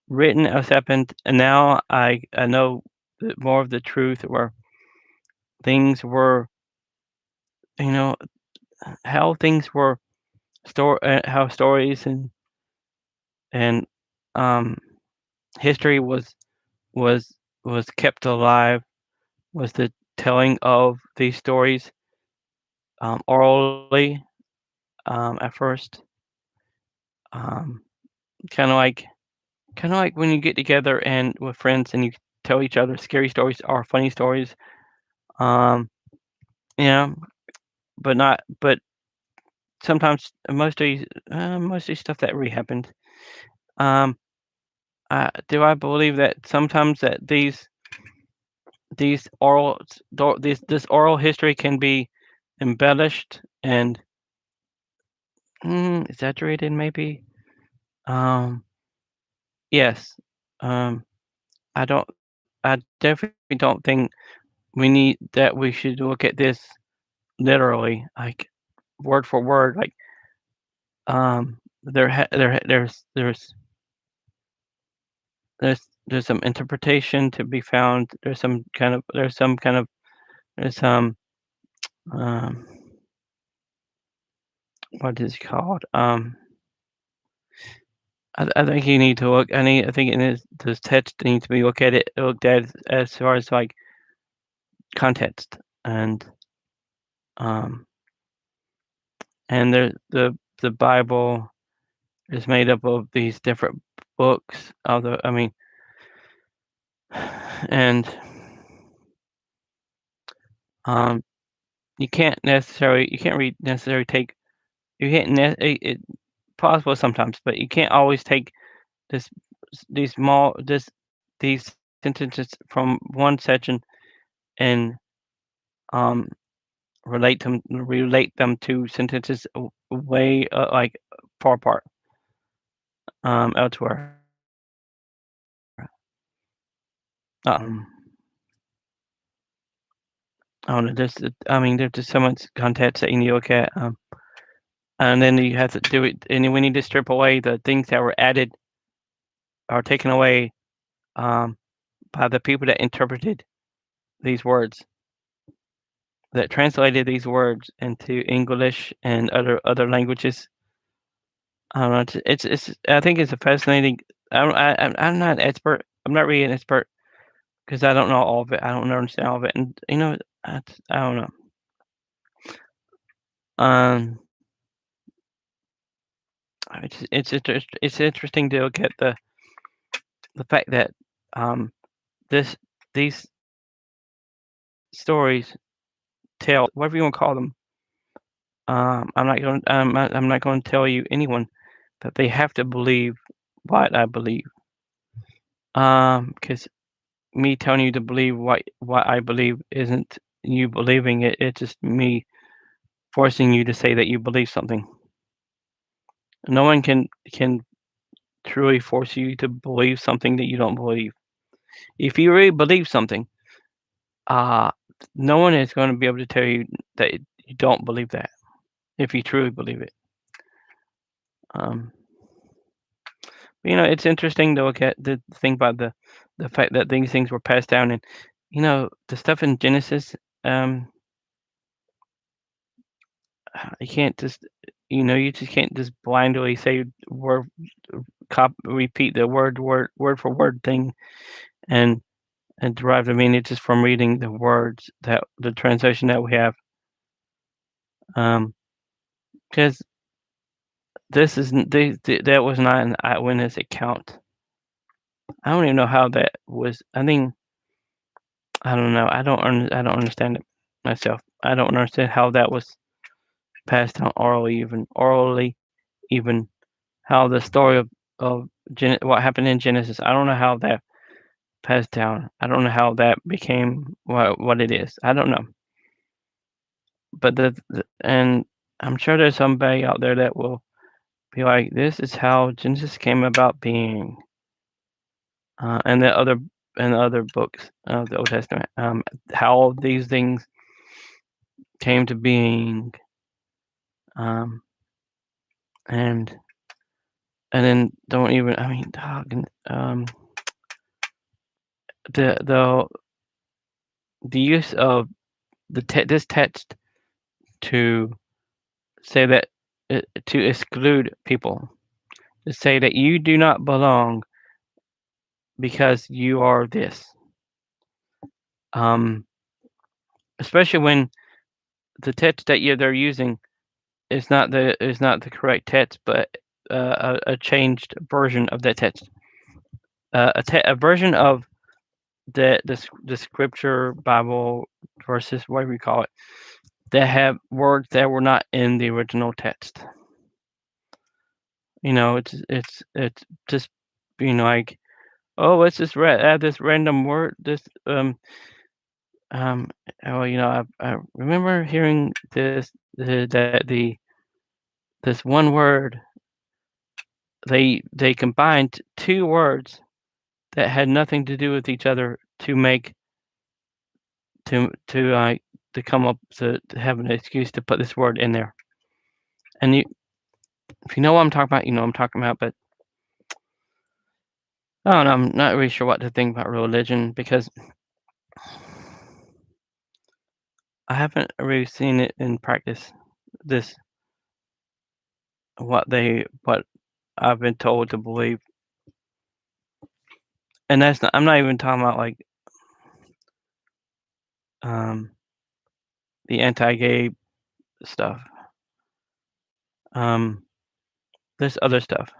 S1: written as happened, and now I know more of the truth where things were, you know, how things were how stories and um history was was kept alive, was the telling of these stories orally at first, um, kind of like when you get together and with friends and you tell each other scary stories or funny stories, um, you know, but sometimes most of these stuff that really happened. Um, do I believe that sometimes that these this oral history can be embellished and exaggerated maybe? Um, yes. Um, I don't. I definitely don't think we should look at this literally, like word for word. Like there's some interpretation to be found. There's some um what is it called? I think you need to look. I think it is this text needs to be looked at as far as like context um and the Bible is made up of these different books. Although I mean, and um you can't really necessarily take you can't it possible sometimes, but you can't always take this these small these sentences from one section and um relate them to sentences way like far apart elsewhere. Um, I don't know. I mean, there's just so much context that you need to look at, and then you have to do it, and then we need to strip away the things that were added or taken away um, by the people that interpreted these words, that translated these words into English and other languages. I don't know. I think it's a fascinating. I'm not an expert. I'm not really an expert because I don't know all of it. I don't understand all of it, and I don't know. Um, it's interesting to look at the fact that um this these stories tell whatever you want to call them. I'm not going to tell you anyone that they have to believe what I believe. Because me telling you to believe what I believe isn't you believing it. It's just me forcing you to say that you believe something. No one can truly force you to believe something that you don't believe. If you really believe something, uh, no one is going to be able to tell you that you don't believe that. If you truly believe it, um, it's interesting to look at the think about the fact that these things were passed down, and the stuff in Genesis. Um, you can't just you just can't just blindly say word repeat the word for word thing and derive the meaning just from reading the words that the translation that we have. Um, because this isn't that was not an eyewitness account. I don't even know how that was. I don't know. I don't understand it myself. I don't understand how that was passed down orally, even how the story of what happened in Genesis. I don't know how that passed down. I don't know how that became what it is. I don't know. But and I'm sure there's somebody out there that will be like, this is how Genesis came about being, and the other books of the Old Testament, how these things came to being, um, and then don't even. I mean, dog, the the the use of this text to say that to exclude people, to say that you do not belong because you are this. Um, Especially when the text that they're using is not the correct text, but a changed version of that text, a version of the scripture Bible verses, whatever you call it, that have words that were not in the original text. It's just like, oh, let's just add this random word. Um well, I remember hearing this one word, they combined two words that had nothing to do with each other to make to come up to have an excuse to put this word in there. And if you know what I'm talking about, you know what I'm talking about. But I don't know. I'm not really sure what to think about religion because I haven't really seen it in practice. This what I've been told to believe, and that's not. I'm not even talking about like um the anti-gay stuff. Um, there's other stuff.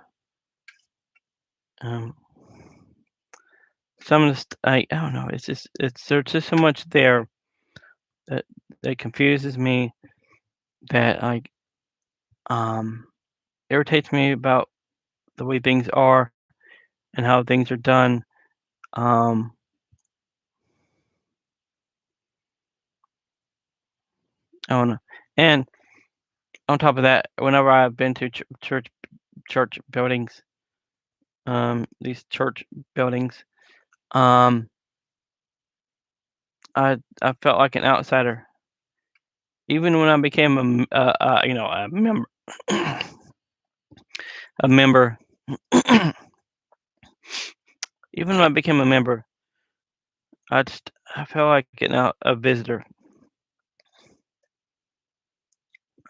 S1: Um, some of the I don't know. It's there's just so much there that confuses me, that like um irritates me about the way things are and how things are done. Um, I don't know. And on top of that, whenever I've been to church buildings, these church buildings, um, I felt like an outsider, even when I became a member, a member. Even when I became a member, I felt like a visitor,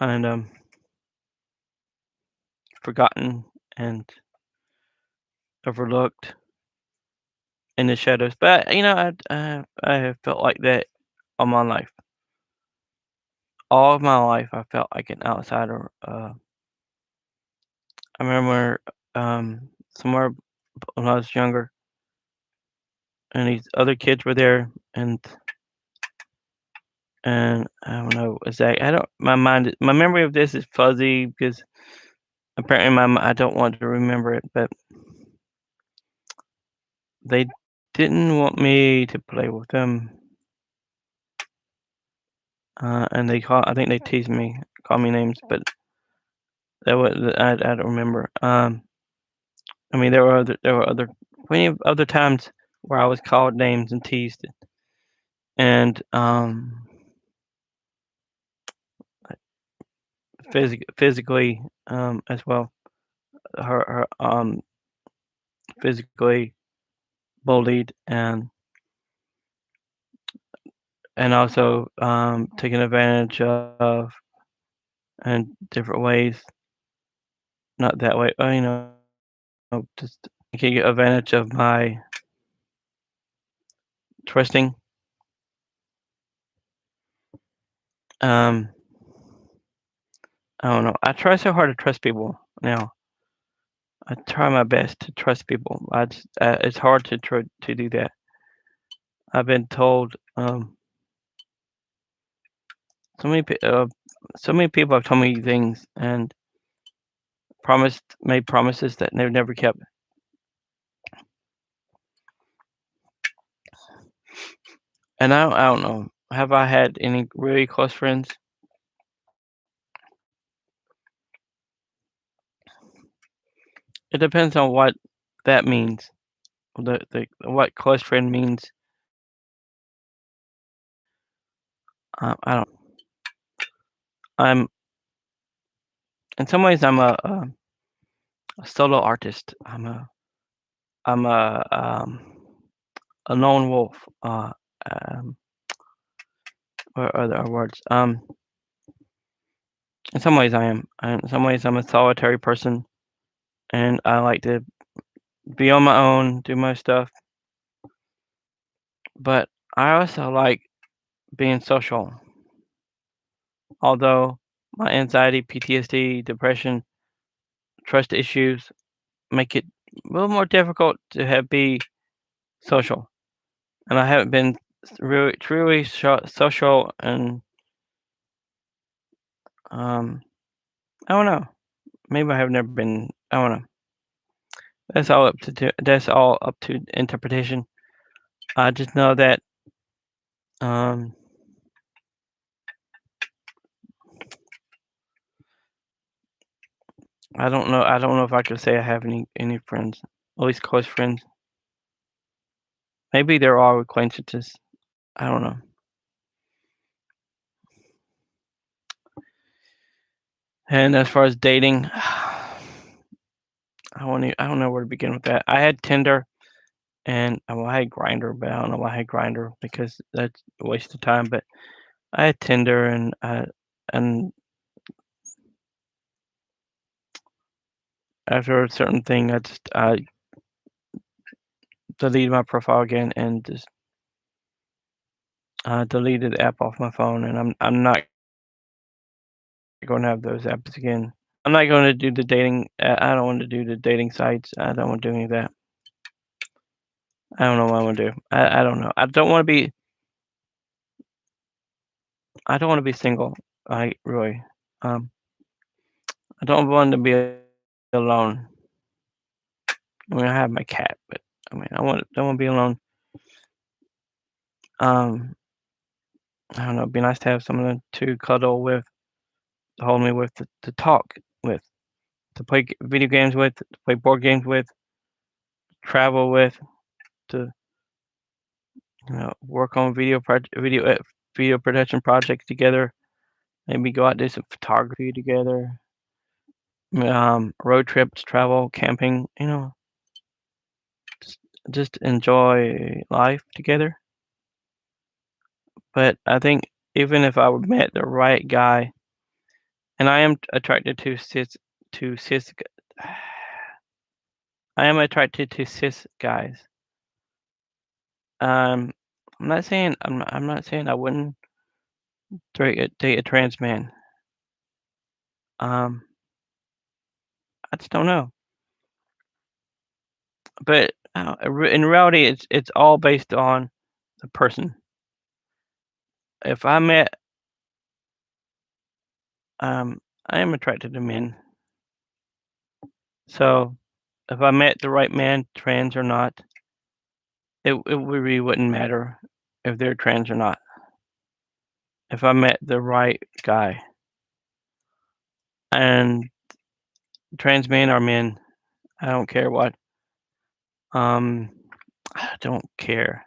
S1: and forgotten and overlooked in the shadows. But I have felt like that all my life. All of my life, I felt like an outsider. I remember somewhere when I was younger, and these other kids were there, and I don't know exactly. I don't. My memory of this is fuzzy because apparently I don't want to remember it, but they didn't want me to play with them, and I think they teased me, called me names, but that was I don't remember. I mean, there were plenty of other times where I was called names and teased, and physically, as well. Her physically bullied, and also taken advantage of in different ways. Not that way, just taking advantage of my trusting. Um, I don't know. I try so hard to trust people now. I try my best to trust people. It's hard to do that. I've been told so many So many people have told me things and made promises that they've never kept. And I don't know. Have I had any really close friends? It depends on what that means. The what close friend means. I don't. I'm in some ways a solo artist. I'm a lone wolf. Um, or other words. In some ways I am. In some ways I'm a solitary person, and I like to be on my own, do my stuff. But I also like being social. Although my anxiety, PTSD, depression, trust issues make it a little more difficult to be social, and I haven't been really truly social, and um, I don't know. Maybe I have never been. I don't know. That's all up to interpretation. I just know that um, I don't know. I don't know if I could say I have any friends, at least close friends. Maybe they're all acquaintances. I don't know. And as far as dating, I don't know where to begin with that. I had Tinder and well, I had Grinder, but I don't know why I had Grinder because that's a waste of time. But I had Tinder and after a certain thing, I deleted my profile again and just deleted the app off my phone. And I'm not going to have those apps again. I'm not going to do the dating. I don't want to do the dating sites. I don't want to do any of that. I don't know what I want to do. I don't know. I don't want to be single. I really. Um, I don't want to be alone. I mean, I have my cat, but I mean, don't want to be alone. Um, I don't know. It'd be nice to have someone to cuddle with, to hold me with, to talk with, to play video games with, to play board games with, travel with, to work on video production projects together. Maybe go out do some photography together. Road trips, travel, camping. Just just enjoy life together. But I think even if I would met the right guy, and I am attracted to cis, I am attracted to cis guys. Um, I'm not saying I wouldn't date a trans man. Um, I just don't know. But in reality, it's all based on the person. If I met, I am attracted to men. So if I met the right man, trans or not, it really wouldn't matter if they're trans or not. If I met the right guy, and trans men are men, I don't care what. Um, I don't care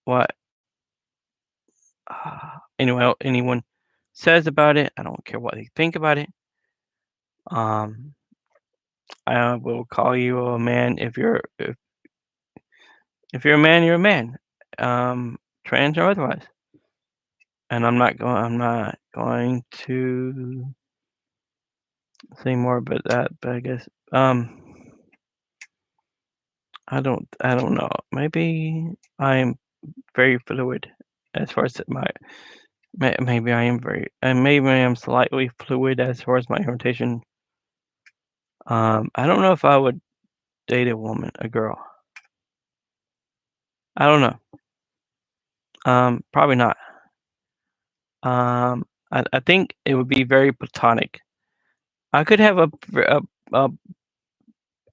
S1: what anyone says about it. I don't care what they think about it. Um, I will call you a man if you're a man, you're a man, trans or otherwise. And I'm not going to say more about that, but I guess I don't know. Maybe I'm very fluid as far as maybe I am maybe I am slightly fluid as far as my orientation. I don't know if I would date a girl. I don't know. Probably not. Um, I think it would be very platonic. I could have a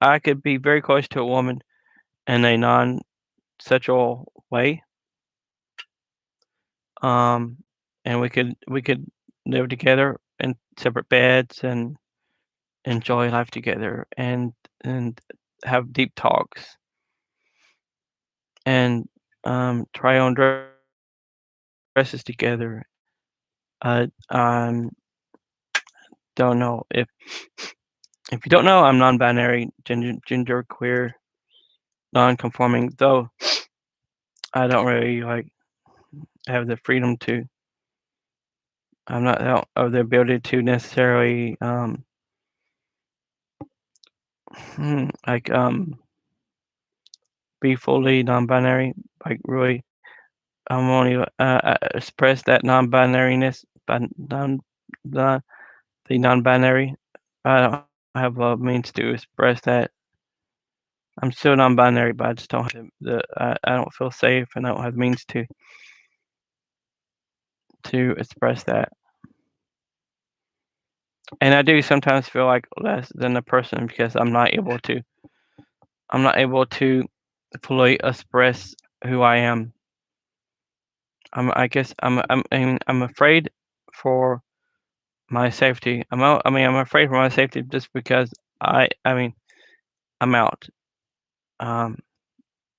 S1: I could be very close to a woman in a non-sexual way, um, and we could live together in separate beds and enjoy life together and have deep talks and try on dresses together. Don't know if you don't know, I'm non-binary, gender queer, non-conforming. Though I don't really like have the freedom to. I don't have the ability to necessarily like be fully non-binary. Like really, I'm only express that non-binariness by non the non-binary. I don't have a means to express that. I'm still non-binary, but I just don't have I don't feel safe, and I don't have the means to express that. And I do sometimes feel like less than a person because I'm not able to fully express who I am. I guess I mean, I'm afraid for my safety. I mean, I'm afraid for my safety just because I mean, I'm out. Um,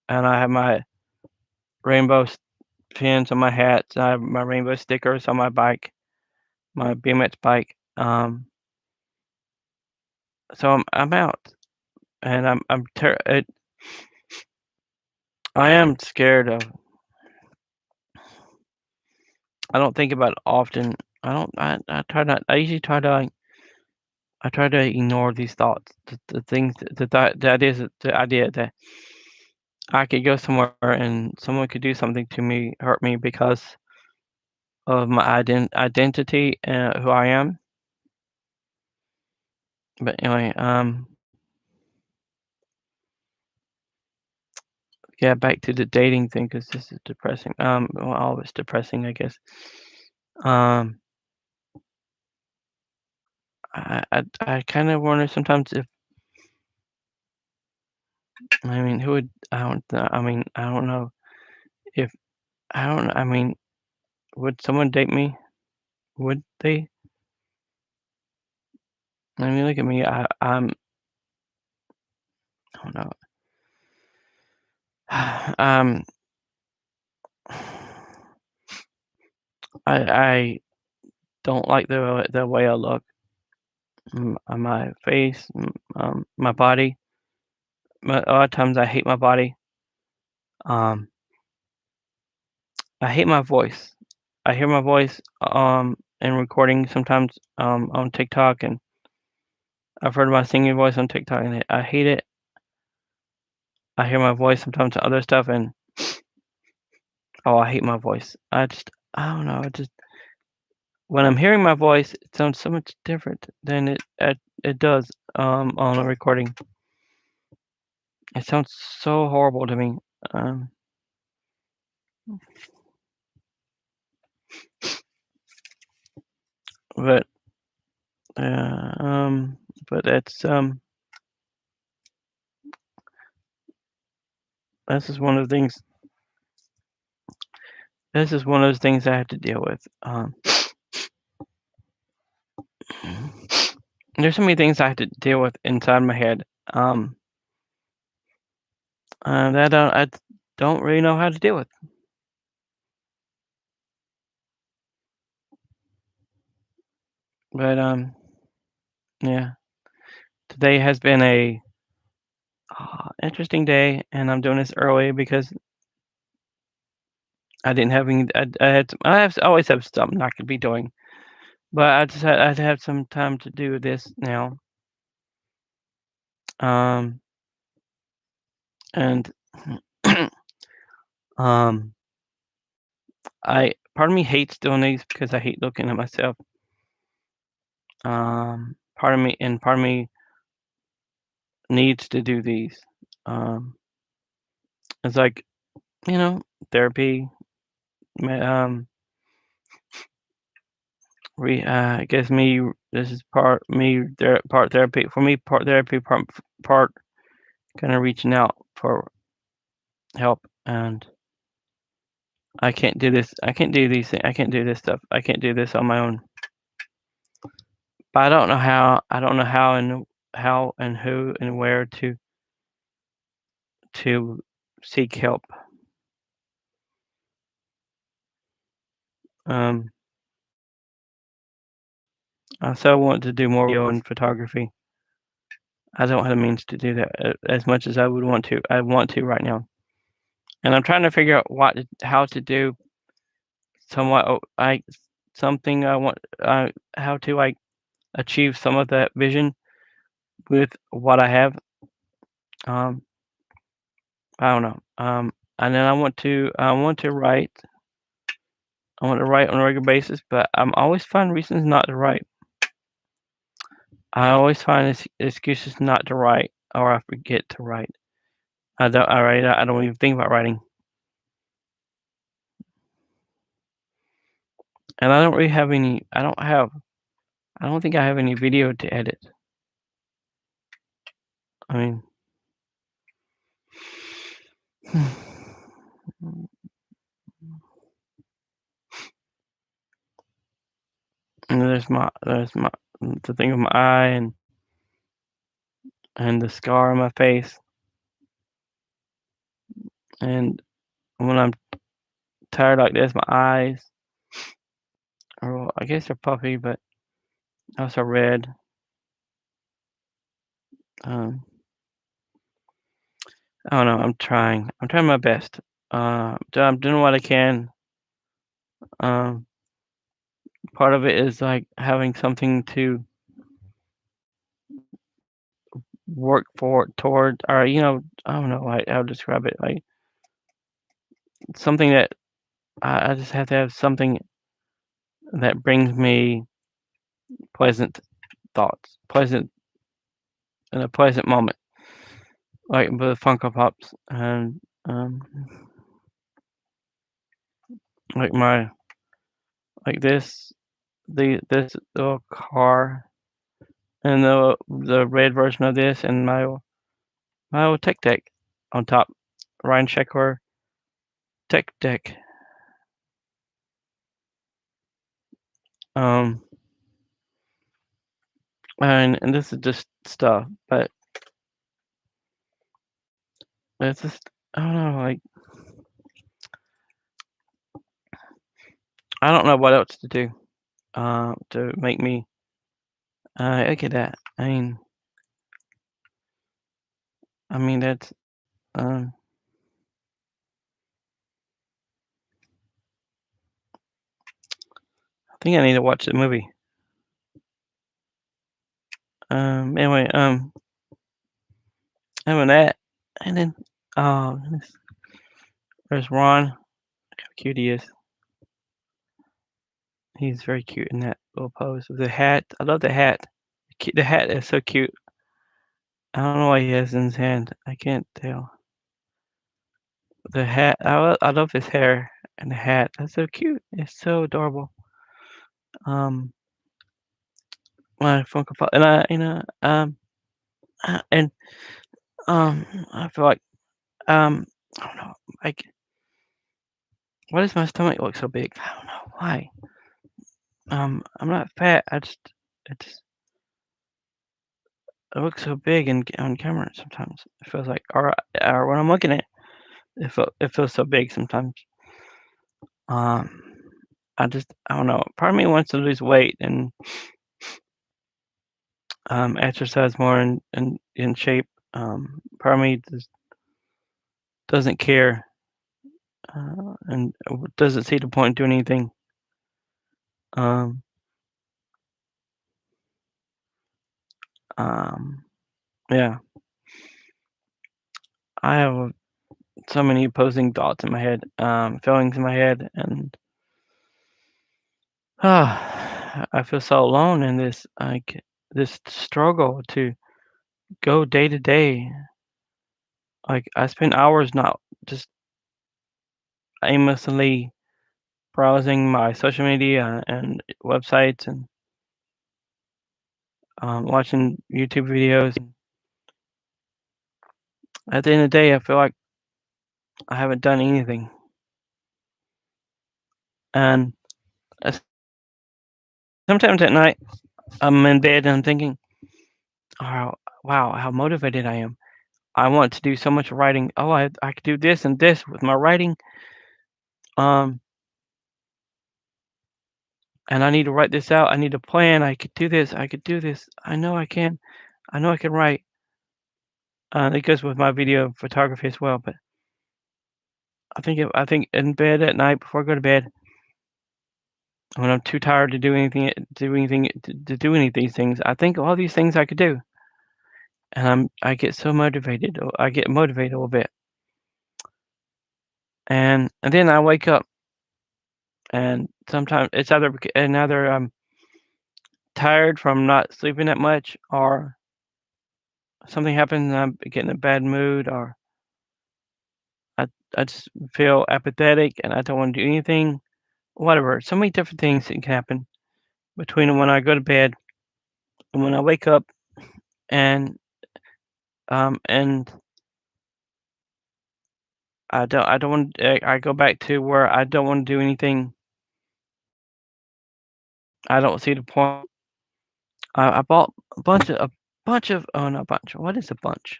S1: and I have my rainbow pins on my hats. I have my rainbow stickers on my bike, my BMX bike. So I'm out, and I am scared of. I don't think about it often. I don't. I try not. I usually try to. I try to ignore these thoughts, the things, the ideas, the idea that I could go somewhere and someone could do something to me, hurt me because of my identity and who I am. But anyway, yeah, back to the dating thing because this is depressing. Well, always depressing, I guess. Um, I kind of wonder sometimes if I mean who would I don't I mean I don't know if I don't I mean would someone date me? Would they? I mean, look at me. I don't know. I don't like the way I look, my face, my body. A lot of times I hate my body. Um, I hate my voice. I hear my voice in recording sometimes on TikTok, and I've heard my singing voice on TikTok, and I hate it. I hear my voice sometimes on other stuff, and oh, I hate my voice. I don't know. I just when I'm hearing my voice, it sounds so much different than it does on a recording. It sounds so horrible to me. Um, but uh, um, but this is one of the things. This is one of those things I have to deal with. There's so many things I have to deal with inside my head. That I don't really know how to deal with. But yeah, today has been a interesting day, and I'm doing this early because I didn't have any. Always have something I could be doing, but I have some time to do this now. Um, and um, I part of me hates doing these because I hate looking at myself. Part of me needs to do these. Um, it's like you know therapy. ma- Um, it gives me this is part me there part therapy for me, part therapy, part kind of reaching out for help. And I can't do this. I can't do these things. I can't do this stuff. I can't do this on my own. But I don't know how. I don't know how and who and where to seek help. Um, I so want to do more video and photography. I don't have the means to do that as much as I would want to. I want to right now, and I'm trying to figure out how to do somewhat. I something I want. How to achieve some of that vision with what I have. Um, I don't know. And then I want to write. I want to write on a regular basis, but I'm always find reasons not to write. I always find excuses not to write, or I forget to write. I don't. I write. I don't even think about writing, and I don't really have any. I don't have. I don't think I have any video to edit. I mean, and there's my the thing of my eye and the scar on my face, and when I'm tired like this, my eyes, or I guess they're puffy, but also red. Um, I don't know. I'm trying. I'm trying my best. I'm doing what I can. Um, part of it is like having something to work for toward, or I don't know how to describe it. Like something that I just have to have something that brings me pleasant thoughts, pleasant in a pleasant moment, like the Funko Pops and like my like this little car and the red version of this and my old tech deck on top. Ryan Sheckler tech deck. Um, and this is just stuff, but it's just I don't know. Like I don't know what else to do. To make me. Look at that. I mean that's. Um, I think I need to watch the movie. Anyway. Having that, and then there's Ron. How cute he is. He's very cute in that little pose with the hat. I love the hat. The hat is so cute. I don't know what he has in his hand. I can't tell. The hat. I love his hair and the hat. That's so cute. It's so adorable. Um, my Funko Pop, and and I feel like um, I don't know. Like, why does my stomach look so big? I don't know why. I'm not fat. It looks so big on camera sometimes. It feels like, or when I'm looking at it, it feels so big sometimes. Um, I don't know. Part of me wants to lose weight and exercise more and in shape. Part of me just doesn't care and doesn't see the point in doing anything. Um, um, yeah, I have so many opposing thoughts in my head, feelings in my head, and I feel so alone in this struggle to go day to day. Like I spend hours not just aimlessly browsing my social media and websites and watching YouTube videos. At the end of the day, I feel like I haven't done anything. And uh, sometimes at night, I'm in bed and I'm thinking, oh, wow, how motivated I am. I want to do so much writing. Oh, I could do this and this with my writing. Um, and I need to write this out. I need a plan. I could do this. I could do this. I know I can. I know I can write. It goes with my video photography as well. But I think in bed at night before I go to bed, when I'm too tired to to do any of these things, I think all these things I could do, and I get so motivated. I get motivated a little bit, and then I wake up, and sometimes it's either I'm tired from not sleeping that much, or something happens and I'm getting a bad mood, or I I just feel apathetic and I don't want to do anything. Whatever. So many different things that can happen between when I go to bed and when I wake up, and and I don't want I go back to where I don't want to do anything. I don't see the point. I bought a bunch of oh not a bunch. What is a bunch?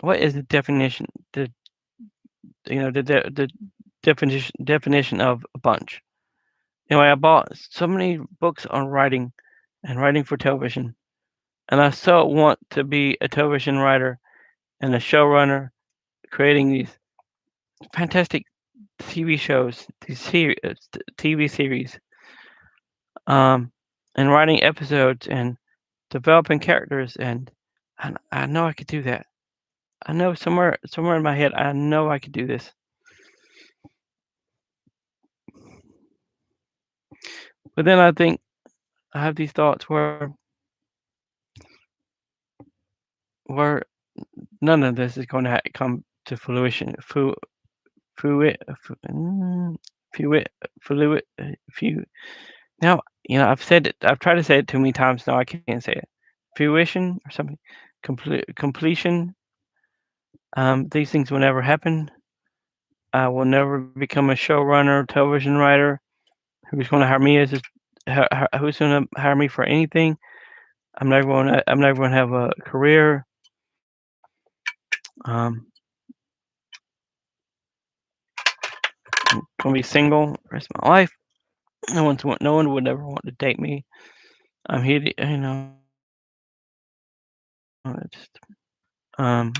S1: What is the definition? The definition of a bunch. Anyway, I bought so many books on writing and writing for television, and I so want to be a television writer and a showrunner, creating these fantastic TV shows, TV series, um, and writing episodes and developing characters. And I know I could do that. I know somewhere in my head, I know I could do this. But then I think I have these thoughts where none of this is going to come to fruition. Fluid, fluid, fluid, few. Now, I've said it. I've tried to say it too many times now. I can't say it. Fruition or something. Completion. These things will never happen. I will never become a showrunner, television writer. Who's going to hire me who's going to hire me for anything? I'm never going to have a career. Um, I'm going to be single the rest of my life. No one would ever want to date me. I'm here to, just um,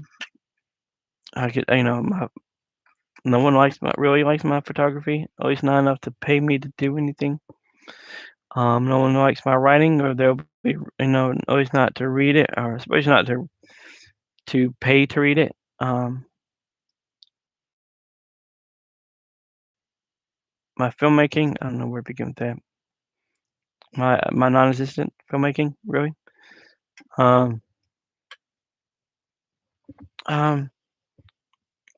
S1: I get, no one really likes my photography. At least not enough to pay me to do anything. No one likes my writing, or they'll be, always not to read it, or especially not to pay to read it. My filmmaking, I don't know where to begin with that. My non-existent filmmaking, really. Um, um,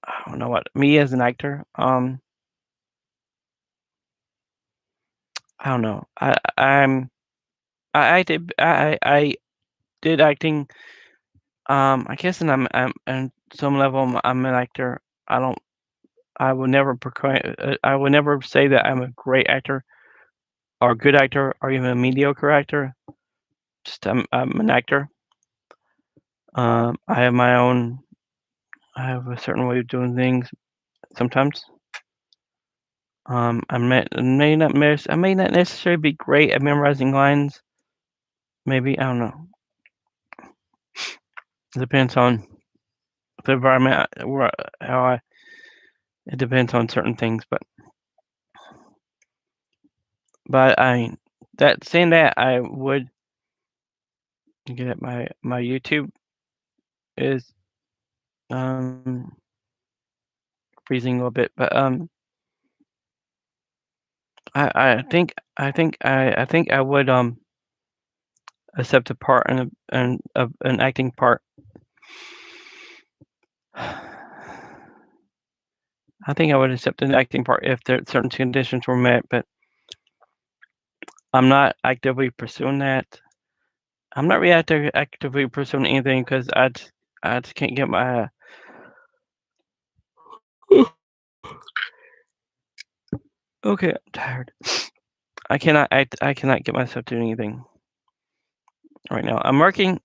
S1: I don't know what me as an actor. I don't know. I did acting. I guess, and I'm on some level, I'm an actor. I don't. I will never proclaim. I will never say that I'm a great actor or a good actor or even a mediocre actor. Just I'm an actor. I have my own. I have a certain way of doing things. Sometimes. I may not necessarily be great at memorizing lines. Maybe I don't know. It depends on the environment, how I. It depends on certain things, but that saying that, I would get at my YouTube is um freezing a little bit, but I think I would accept a part in an acting part. I I think I would accept the acting part if there certain conditions were met, but I'm not actively pursuing that. I'm not really actively pursuing anything because I just can't get my okay, I'm tired. I cannot get myself to do anything right now. I'm working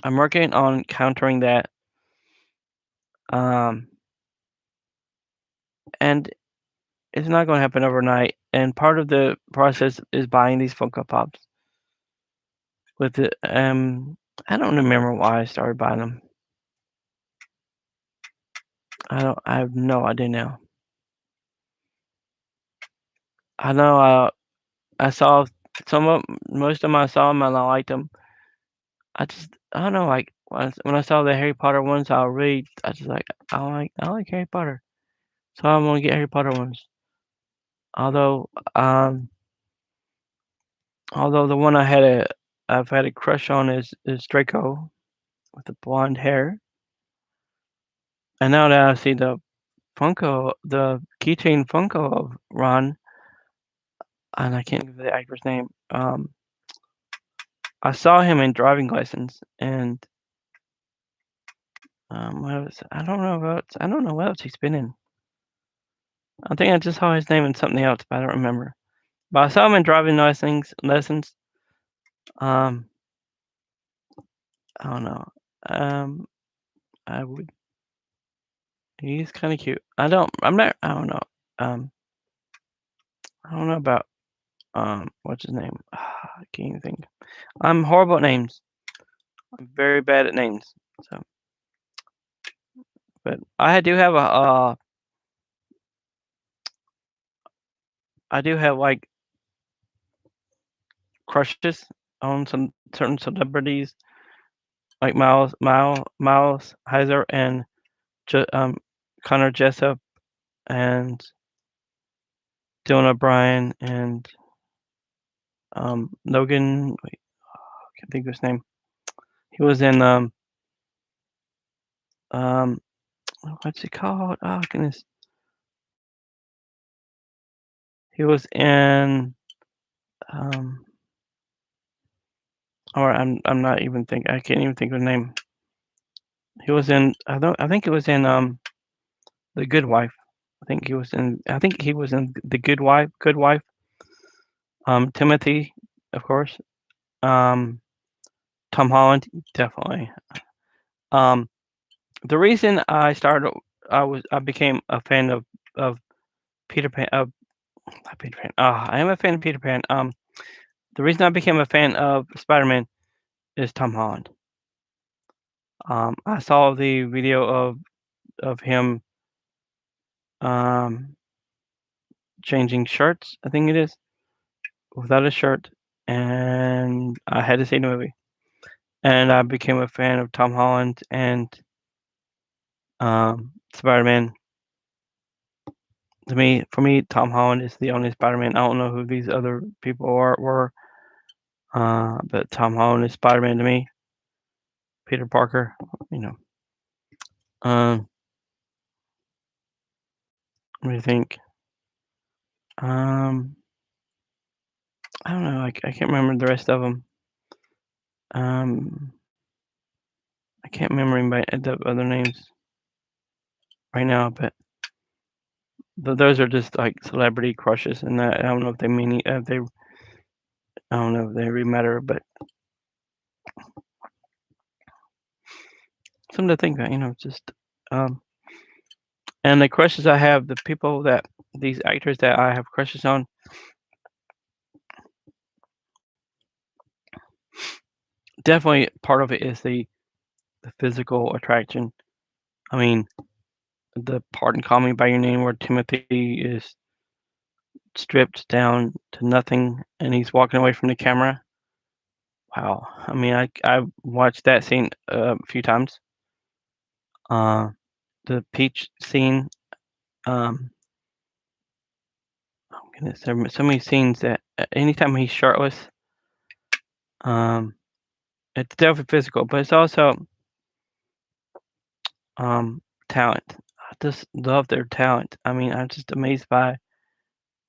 S1: on countering that. Um, and it's not going to happen overnight. And part of the process is buying these Funko Pops. With the I don't remember why I started buying them. I have no idea now. I know I saw some of most of them I saw them and I liked them. I don't know like when I saw the Harry Potter ones I just like I like Harry Potter. So I'm gonna get Harry Potter ones. Although um although the one I've had a crush on is Draco with the blonde hair. And now that I see the keychain Funko of Ron, and I can't think of the actor's name. I saw him in Driving Lessons, and what else? I don't know what else he's been in. I think I just saw his name in something else, but I don't remember. But I saw him in Driving Lessons. Um, I don't know. Um, I would. He's kind of cute. I don't. I'm not. I don't know. Um, I don't know about what's his name? I can't even think. I'm horrible at names. I'm very bad at names. So, but I do have I do have like crushes on some certain celebrities like Miles Heiser and Connor Jessup and Dylan O'Brien and Logan. Wait, I can't think of his name. He was in um what's he called? Oh goodness, he was in um. Or I'm not even think I can't even think of the name. He was in I think he was in The Good Wife. I think he was in The Good Wife. Timothy, of course. Um, Tom Holland, definitely. Um, the reason I became a fan of Peter Pan not Peter Pan. I am a fan of Peter Pan. The reason I became a fan of Spider-Man is Tom Holland. I saw the video of him um changing shirts, I think it is, without a shirt, and I had to see the movie. And I became a fan of Tom Holland and Spider-Man. For me, Tom Holland is the only Spider-Man. I don't know who these other people were, but Tom Holland is Spider-Man to me. Peter Parker, you know. Um, what do you think? Um, I don't know. I can't remember the rest of them. Um, I can't remember anybody the other names right now, but those are just like celebrity crushes, and I don't know if they mean if they I don't know if they really matter, but something to think about, just um, and the crushes I have, the people that these actors that I have crushes on, definitely part of it is the physical attraction. I mean, the part in Call Me by Your Name where Timothy is stripped down to nothing and he's walking away from the camera. Wow. I mean, I watched that scene a few times. Uh, the peach scene. Um, oh goodness, there are so many scenes that anytime he's shirtless, um, it's definitely physical, but it's also talent. just love their talent. I mean, I'm just amazed by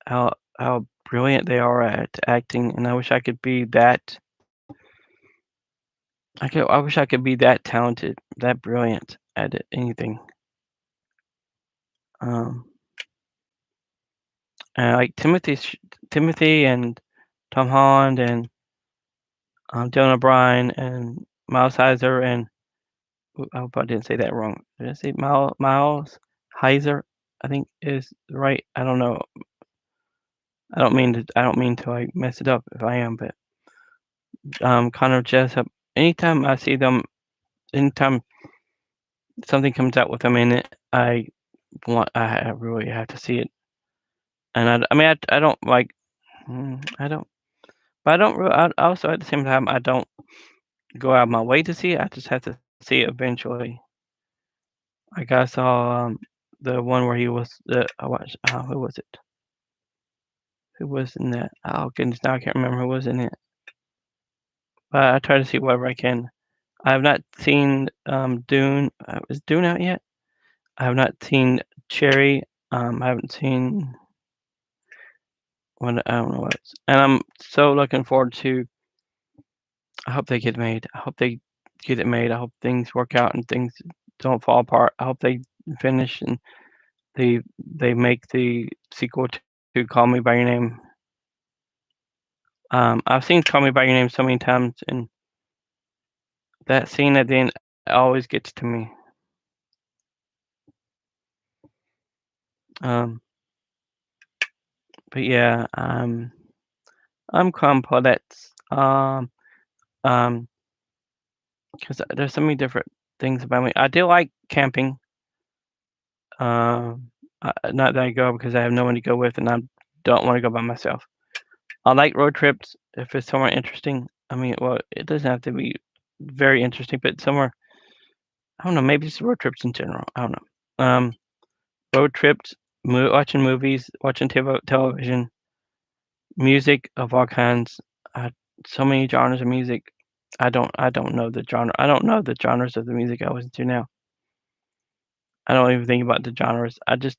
S1: how brilliant they are at acting, and I wish I could be that. I wish I could be that talented, that brilliant at anything. Um, and like Timothy and Tom Holland and Dylan O'Brien and Miles Heiser and I hope I didn't say that wrong. Did I say Miles Heiser? I think is right. I don't know. I don't mean to like mess it up if I am, but Connor Jessup. Anytime I see them, anytime something comes out with them in it, I really have to see it. And I mean I don't like I don't but I don't really, I also at the same time I don't go out of my way to see it. I just have to see it eventually. Like I saw the one where he was the I watched who was it? Who was in that? Oh goodness, now I can't remember who was in it. But I try to see whatever I can. I have not seen Dune. Is Dune out yet? I have not seen Cherry. I haven't seen what I don't know what. And I'm so looking forward to. I hope they get made. I hope they get it made. I hope things work out and things don't fall apart. I hope they finish and they make the sequel to Call Me by Your Name. I've seen Call Me by Your Name so many times, and that scene at the end always gets to me. Um, but yeah, I'm complex. Um, because there's so many different things about me. I do like camping. Um, not that I go because I have no one to go with, and I don't want to go by myself. I like road trips if it's somewhere interesting. I mean, well, it doesn't have to be very interesting, but somewhere I don't know, maybe just road trips in general. I don't know. Road trips, watching movies, watching television, music of all kinds. Uh, so many genres of music. I don't know the genre. I don't know the genres of the music I listen to now. I don't even think about the genres. I just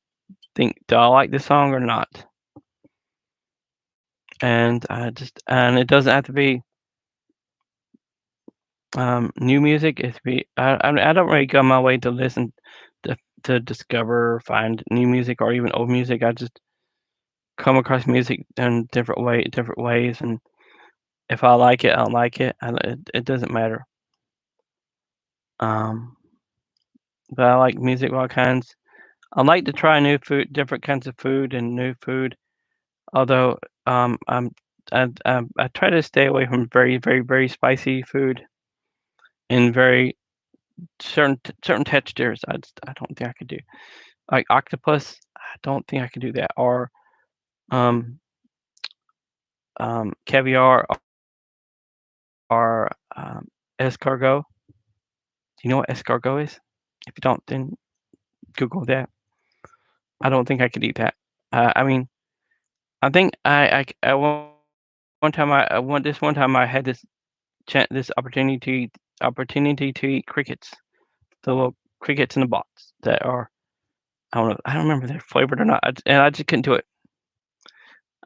S1: think, do I like this song or not? And it doesn't have to be new music. It be I don't really go my way to listen to discover, find new music or even old music. I just come across music in different ways, and if I like it, I like it. It doesn't matter. Um, but I like music of all kinds. I like to try new food, different kinds of food and new food. Although I try to stay away from very spicy food and very certain textures. I don't think I could do like octopus. I don't think I could do that or um caviar or escargot. Do you know what escargot is? If you don't, then Google that. I don't think I could eat that. I mean, I think I one time I one time I had this opportunity to eat crickets, the little crickets in the box that are I don't remember if they're flavored or not, and I just couldn't do it.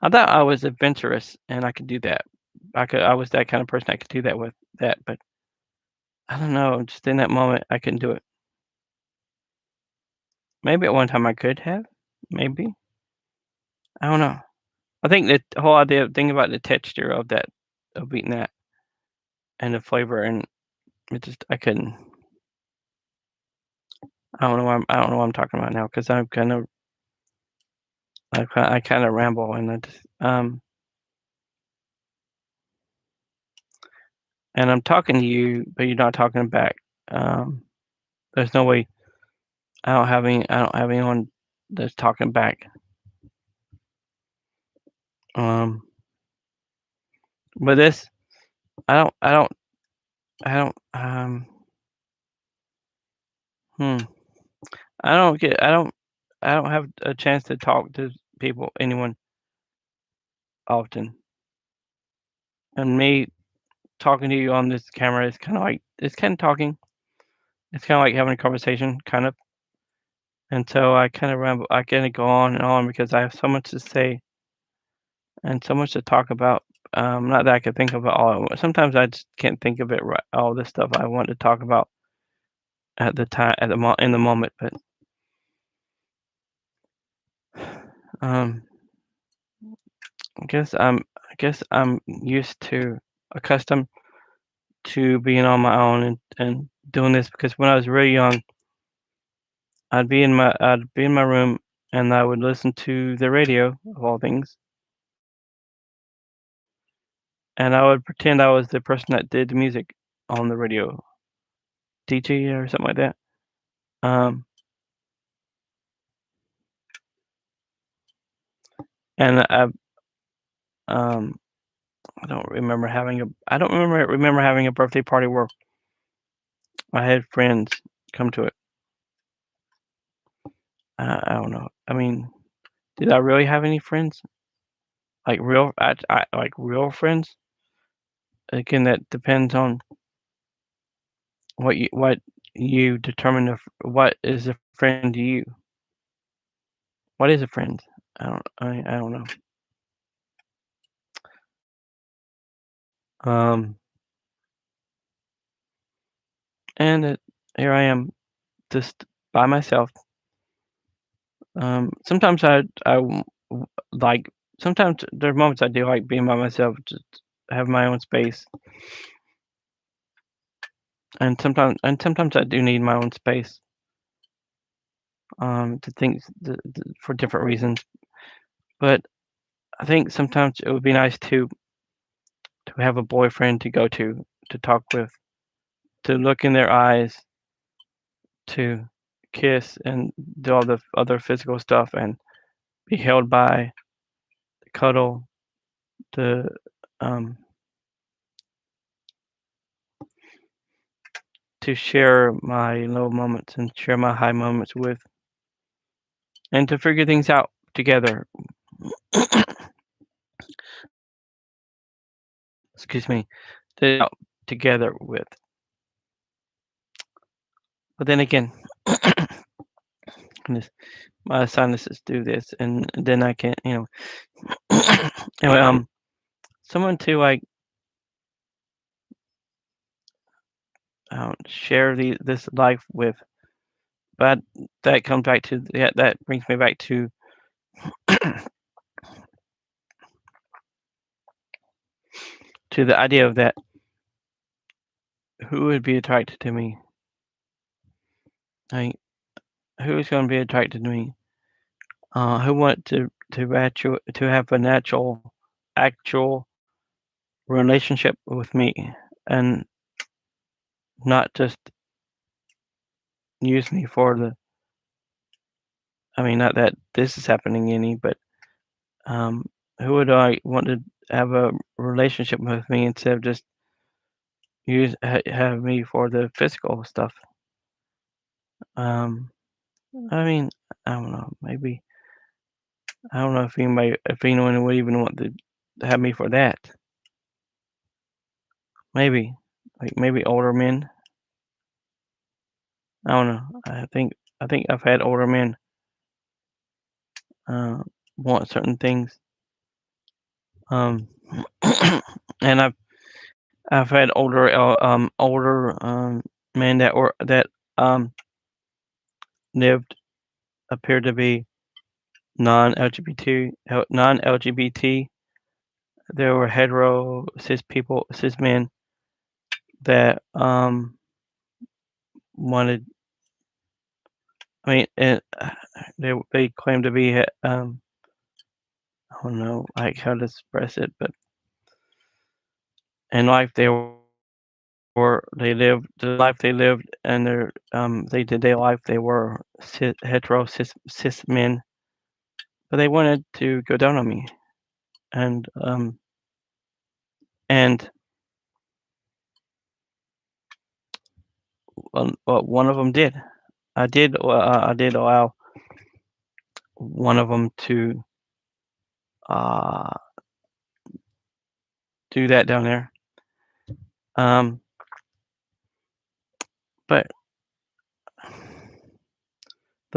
S1: I thought I was adventurous and I could do that. I was that kind of person I could do that with that, but I don't know, just in that moment I couldn't do it. Maybe at one time I could have, maybe. I don't know. I think the whole idea thing about the texture of that of eating that and the flavor and it just I couldn't. I don't know what I'm talking about now because I'm kind of I kind of ramble and and I'm talking to you, but you're not talking back. Um, there's no way I don't have anyone that's talking back. Um, but this I don't I don't I don't hmm I don't have a chance to talk to anyone often. And me talking to you on this camera is kind of like it's kind of talking. It's kind of like having a conversation, kind of. and so I kinda ramble I kinda go on and on because I have so much to say and so much to talk about. Not that I can think of it all at once. Sometimes I just can't think of it all the stuff I want to talk about at the time at the in the moment, but, um, I guess I'm used to accustomed to being on my own and doing this because when I was really young, I'd be in my room and I would listen to the radio of all things, and I would pretend I was the person that did the music on the radio, DJ or something like that. Um, and um, I don't remember having a birthday party where I had friends come to it. I don't know. I mean, did I really have any friends? Like like real friends? Again, that depends on what you determine what is a friend to you. What is a friend? I don't know. Um, and here I am, just by myself. Sometimes like sometimes there's moments I do like being by myself, just have my own space, and sometimes I do need my own space. To think for different reasons, but I think sometimes it would be nice to have a boyfriend to go to talk with, to look in their eyes, to kiss and do all the other physical stuff and be held by, cuddle, to um, to share my low moments and share my high moments with, and to figure things out together. Excuse me, out together with. But then again, this, my sinuses do this, and then I can't. Anyway, someone to like share this life with, but that comes back to that brings me back to the idea of that who would be attracted to me? Like, who's going to be attracted to me? Who want to have a natural, actual relationship with me, and not just use me for the. I mean, not that this is happening any, but um, who would I want to have a relationship with me instead of just have me for the physical stuff? Um, I mean, I don't know. Maybe I don't know if anyone would even want to have me for that. Maybe, like maybe older men. I don't know. I think I've had older men uh, want certain things. Um, and I've had older men that um lived appeared to be non-LGBT. There were hetero cis men that wanted. I mean, they claim to be I don't know like how to express it, but in life they lived the life they lived, and they did their life. They were hetero cis men, but they wanted to go down on me, and and one of them did. I did allow one of them to uh, do that down there. Um, but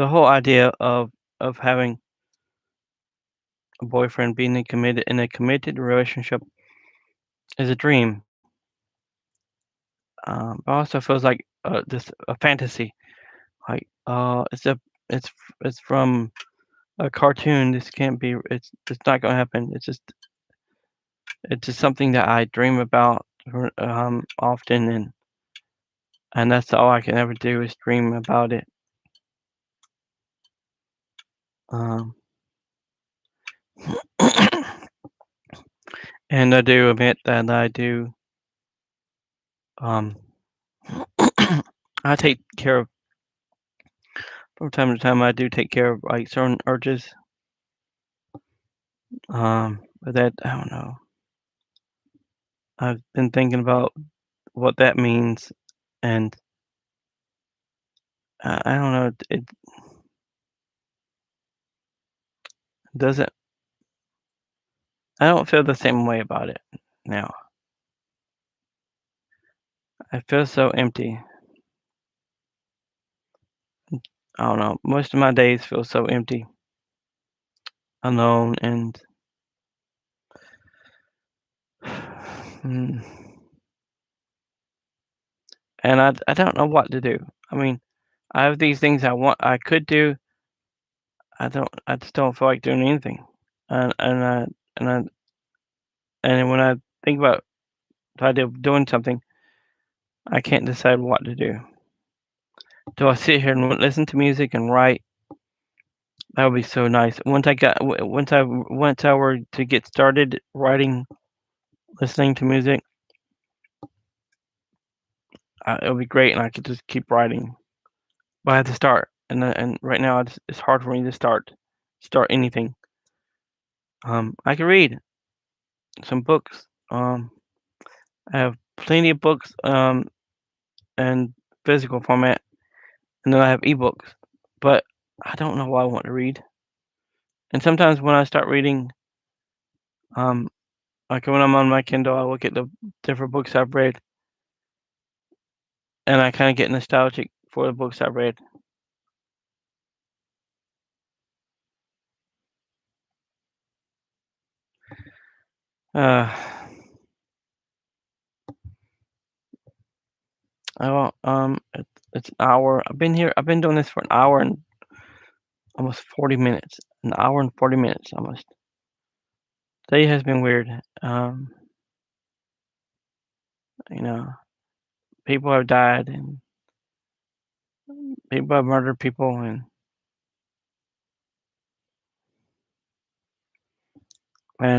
S1: the whole idea of having a boyfriend, being in a committed relationship is a dream. But also feels like this a fantasy. Like it's from a cartoon. This can't be. It's not gonna happen. It's just something that I dream about often, and that's all I can ever do is dream about it. Um, and I do admit that I do. Um, I take care of from time to time. I do take care of like certain urges. But that I don't know. I've been thinking about what that means, and I don't know. It doesn't. I don't feel the same way about it now. I feel so empty. I don't know. Most of my days feel so empty, alone, mm, and I don't know what to do. I mean, I have these things I could do. I just don't feel like doing anything. And and I and I and when I think about the idea of doing something, I can't decide what to do. Do I sit here and listen to music and write? That would be so nice. Once I were to get started writing, listening to music, it would be great, and I could just keep writing. But I have to start, and right now it's hard for me to start anything. I can read some books. I have plenty of books in physical format, and then I have ebooks. But I don't know what I want to read. And sometimes when I start reading, um, like when I'm on my Kindle, I look at the different books I've read, and I kind of get nostalgic for the books I've read. Uh, it's an hour. I've been doing this for an hour and almost 40 minutes. An hour and 40 minutes almost. Today has been weird. You know, people have died and people have murdered people, and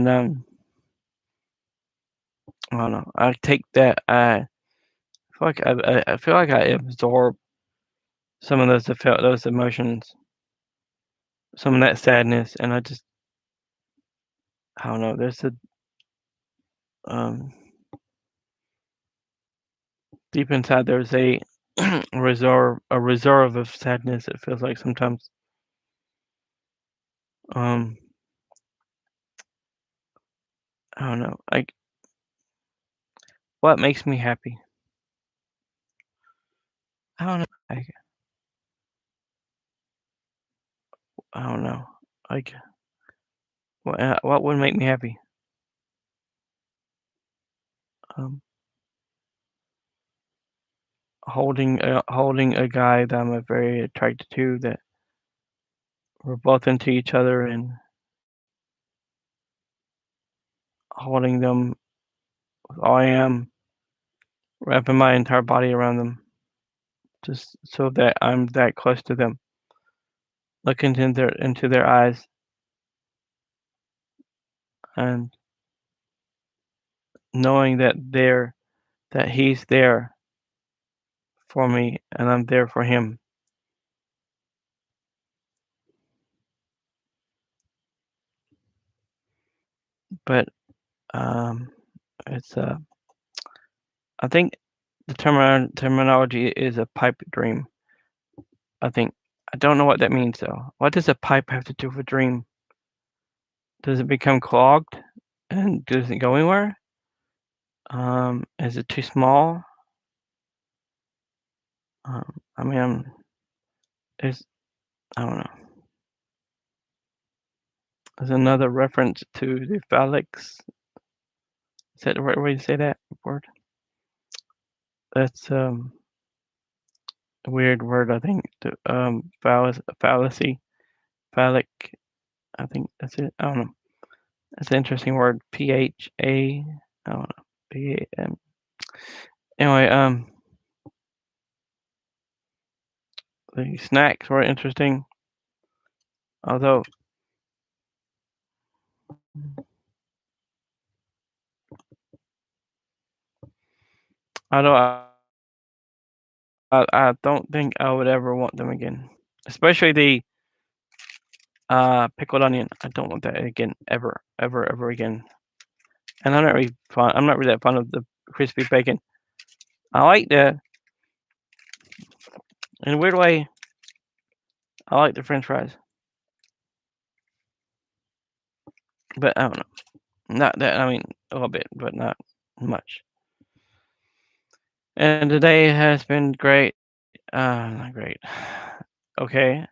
S1: I don't know. I take that. I feel like I absorb some of those emotions, some of that sadness, and I don't know. There's um deep inside there's a reserve of sadness. It feels like sometimes. Um, I don't know. Like what makes me happy? I don't know. I don't know. Like what would make me happy? Um, holding a guy that I'm very attracted to, that we're both into each other, and holding them with all I am, wrapping my entire body around them, just so that I'm that close to them, looking into their eyes, and knowing that he's there for me and I'm there for him. But um, it's I think the terminology is a pipe dream. I think I don't know what that means though. What does a pipe have to do with a dream? Does it become clogged and does it go anywhere? Is it too small? I mean, is I don't know. There's another reference to the phalanx. Is that the right way to say that word? That's a weird word, I think. The fallacy, phallic. I think that's it. I don't know. It's an interesting word. PHA. I don't know. PAM. Anyway, the snacks were interesting. Although although I don't think I would ever want them again. Especially the pickled onion. I don't want that again, ever, ever, ever again. And I'm not really fond. I'm not really that fond of the crispy bacon. I like the, in a weird way, I like the French fries, but I don't know. Not that I mean a little bit, but not much. And today has been great. Not great. Okay.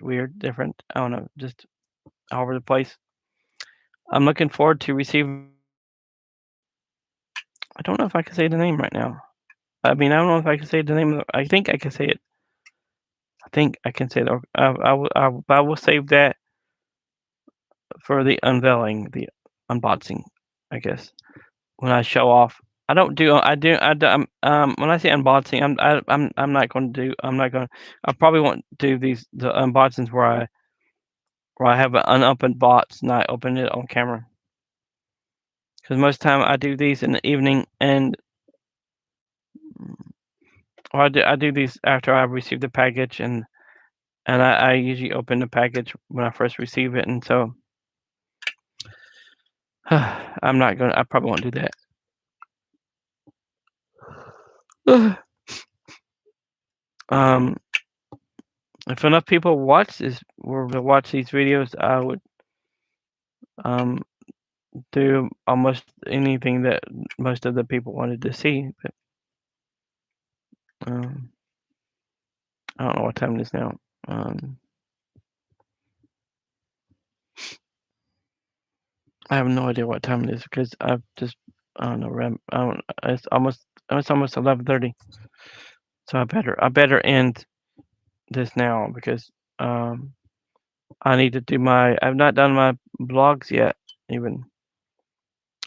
S1: Weird, different. I don't know. Just all over the place. I'm looking forward to receiving. I don't know if I can say the name right now. I mean, I don't know if I can say the name. I think I can say it. I think I can say it. I will save that for the unveiling, the unboxing, I guess. When I show off. When I say unboxing, I'm not going to do. I'm not going. I probably won't do the unboxings where I have an unopened box and I open it on camera. Because most of the time I do these in the evening, and or I do these after I receive the package, and I usually open the package when I first receive it, and so I'm not gonna. I probably won't do that. um, if enough people were to watch these videos, I would um do almost anything that most of the people wanted to see. But um, I don't know what time it is now. Um, I have no idea what time it is because I've just I don't know. I don't, it's almost 11:30, so I better end this now because I need to do my. I've not done my blogs yet, even.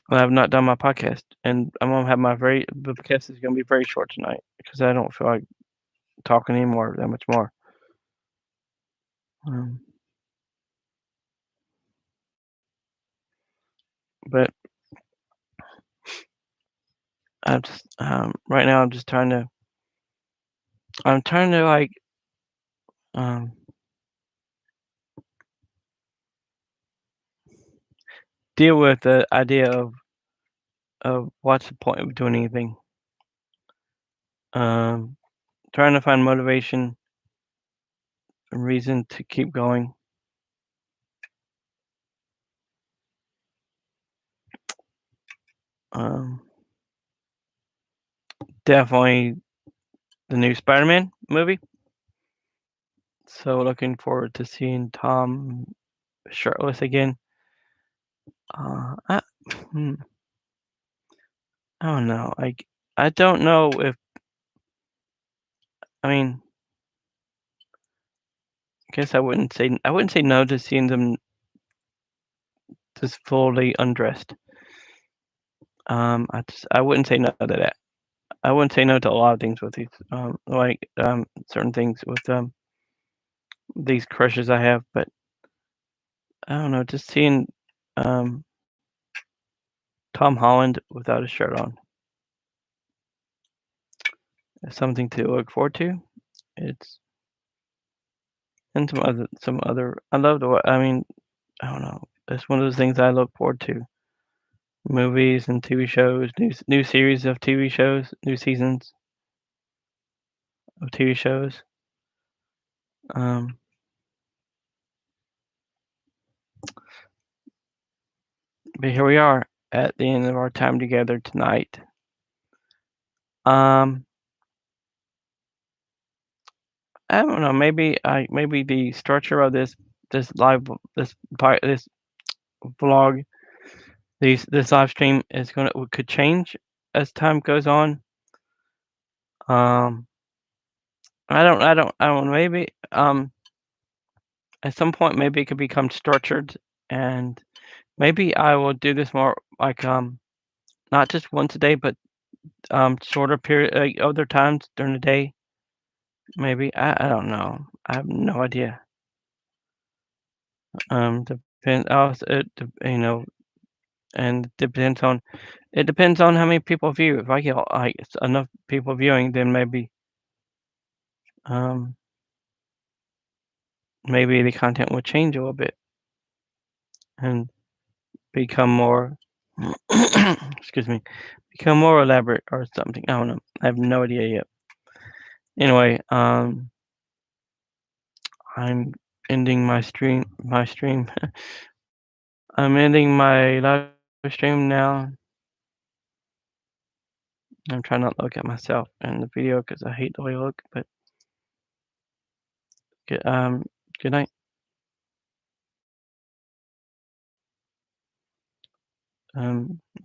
S1: I've not done my podcast, and I'm gonna have the podcast is gonna be very short tonight because I don't feel like talking anymore that much more. Um, but I'm just right now. I'm trying to like um deal with the idea of what's the point of doing anything. Um, Trying to find motivation and reason to keep going. Um, Definitely the new Spider-Man movie. So looking forward to seeing Tom shirtless again. Uh, I, hmm, I don't know. Like I don't know if I mean. I guess I wouldn't say no to seeing them just fully undressed. I wouldn't say no to that. I wouldn't say no to a lot of things with these, like certain things with these crushes I have, but I don't know, just seeing um Tom Holland without a shirt on is something to look forward to. It's and some other. I love the. I mean, I don't know. It's one of those things I look forward to. Movies and TV shows, new series of TV shows, new seasons of TV shows. Um, but here we are at the end of our time together tonight. Um, I don't know, maybe the structure of this live this vlog, this live stream is gonna could change as time goes on. Um, I don't know, maybe, at some point, maybe it could become structured, and maybe I will do this more like, not just once a day, but, shorter period other times during the day, maybe. I don't know. I have no idea. Depend also it dep you know, and it depends on how many people view. If I get, like, enough people viewing, then um, maybe the content will change a little bit and become more excuse me, become more elaborate or something. I don't know. I have no idea yet. Anyway, I'm ending my stream. I'm ending my live stream now. I'm trying not to look at myself in the video because I hate the way I look, but good, good night.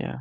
S1: Yeah.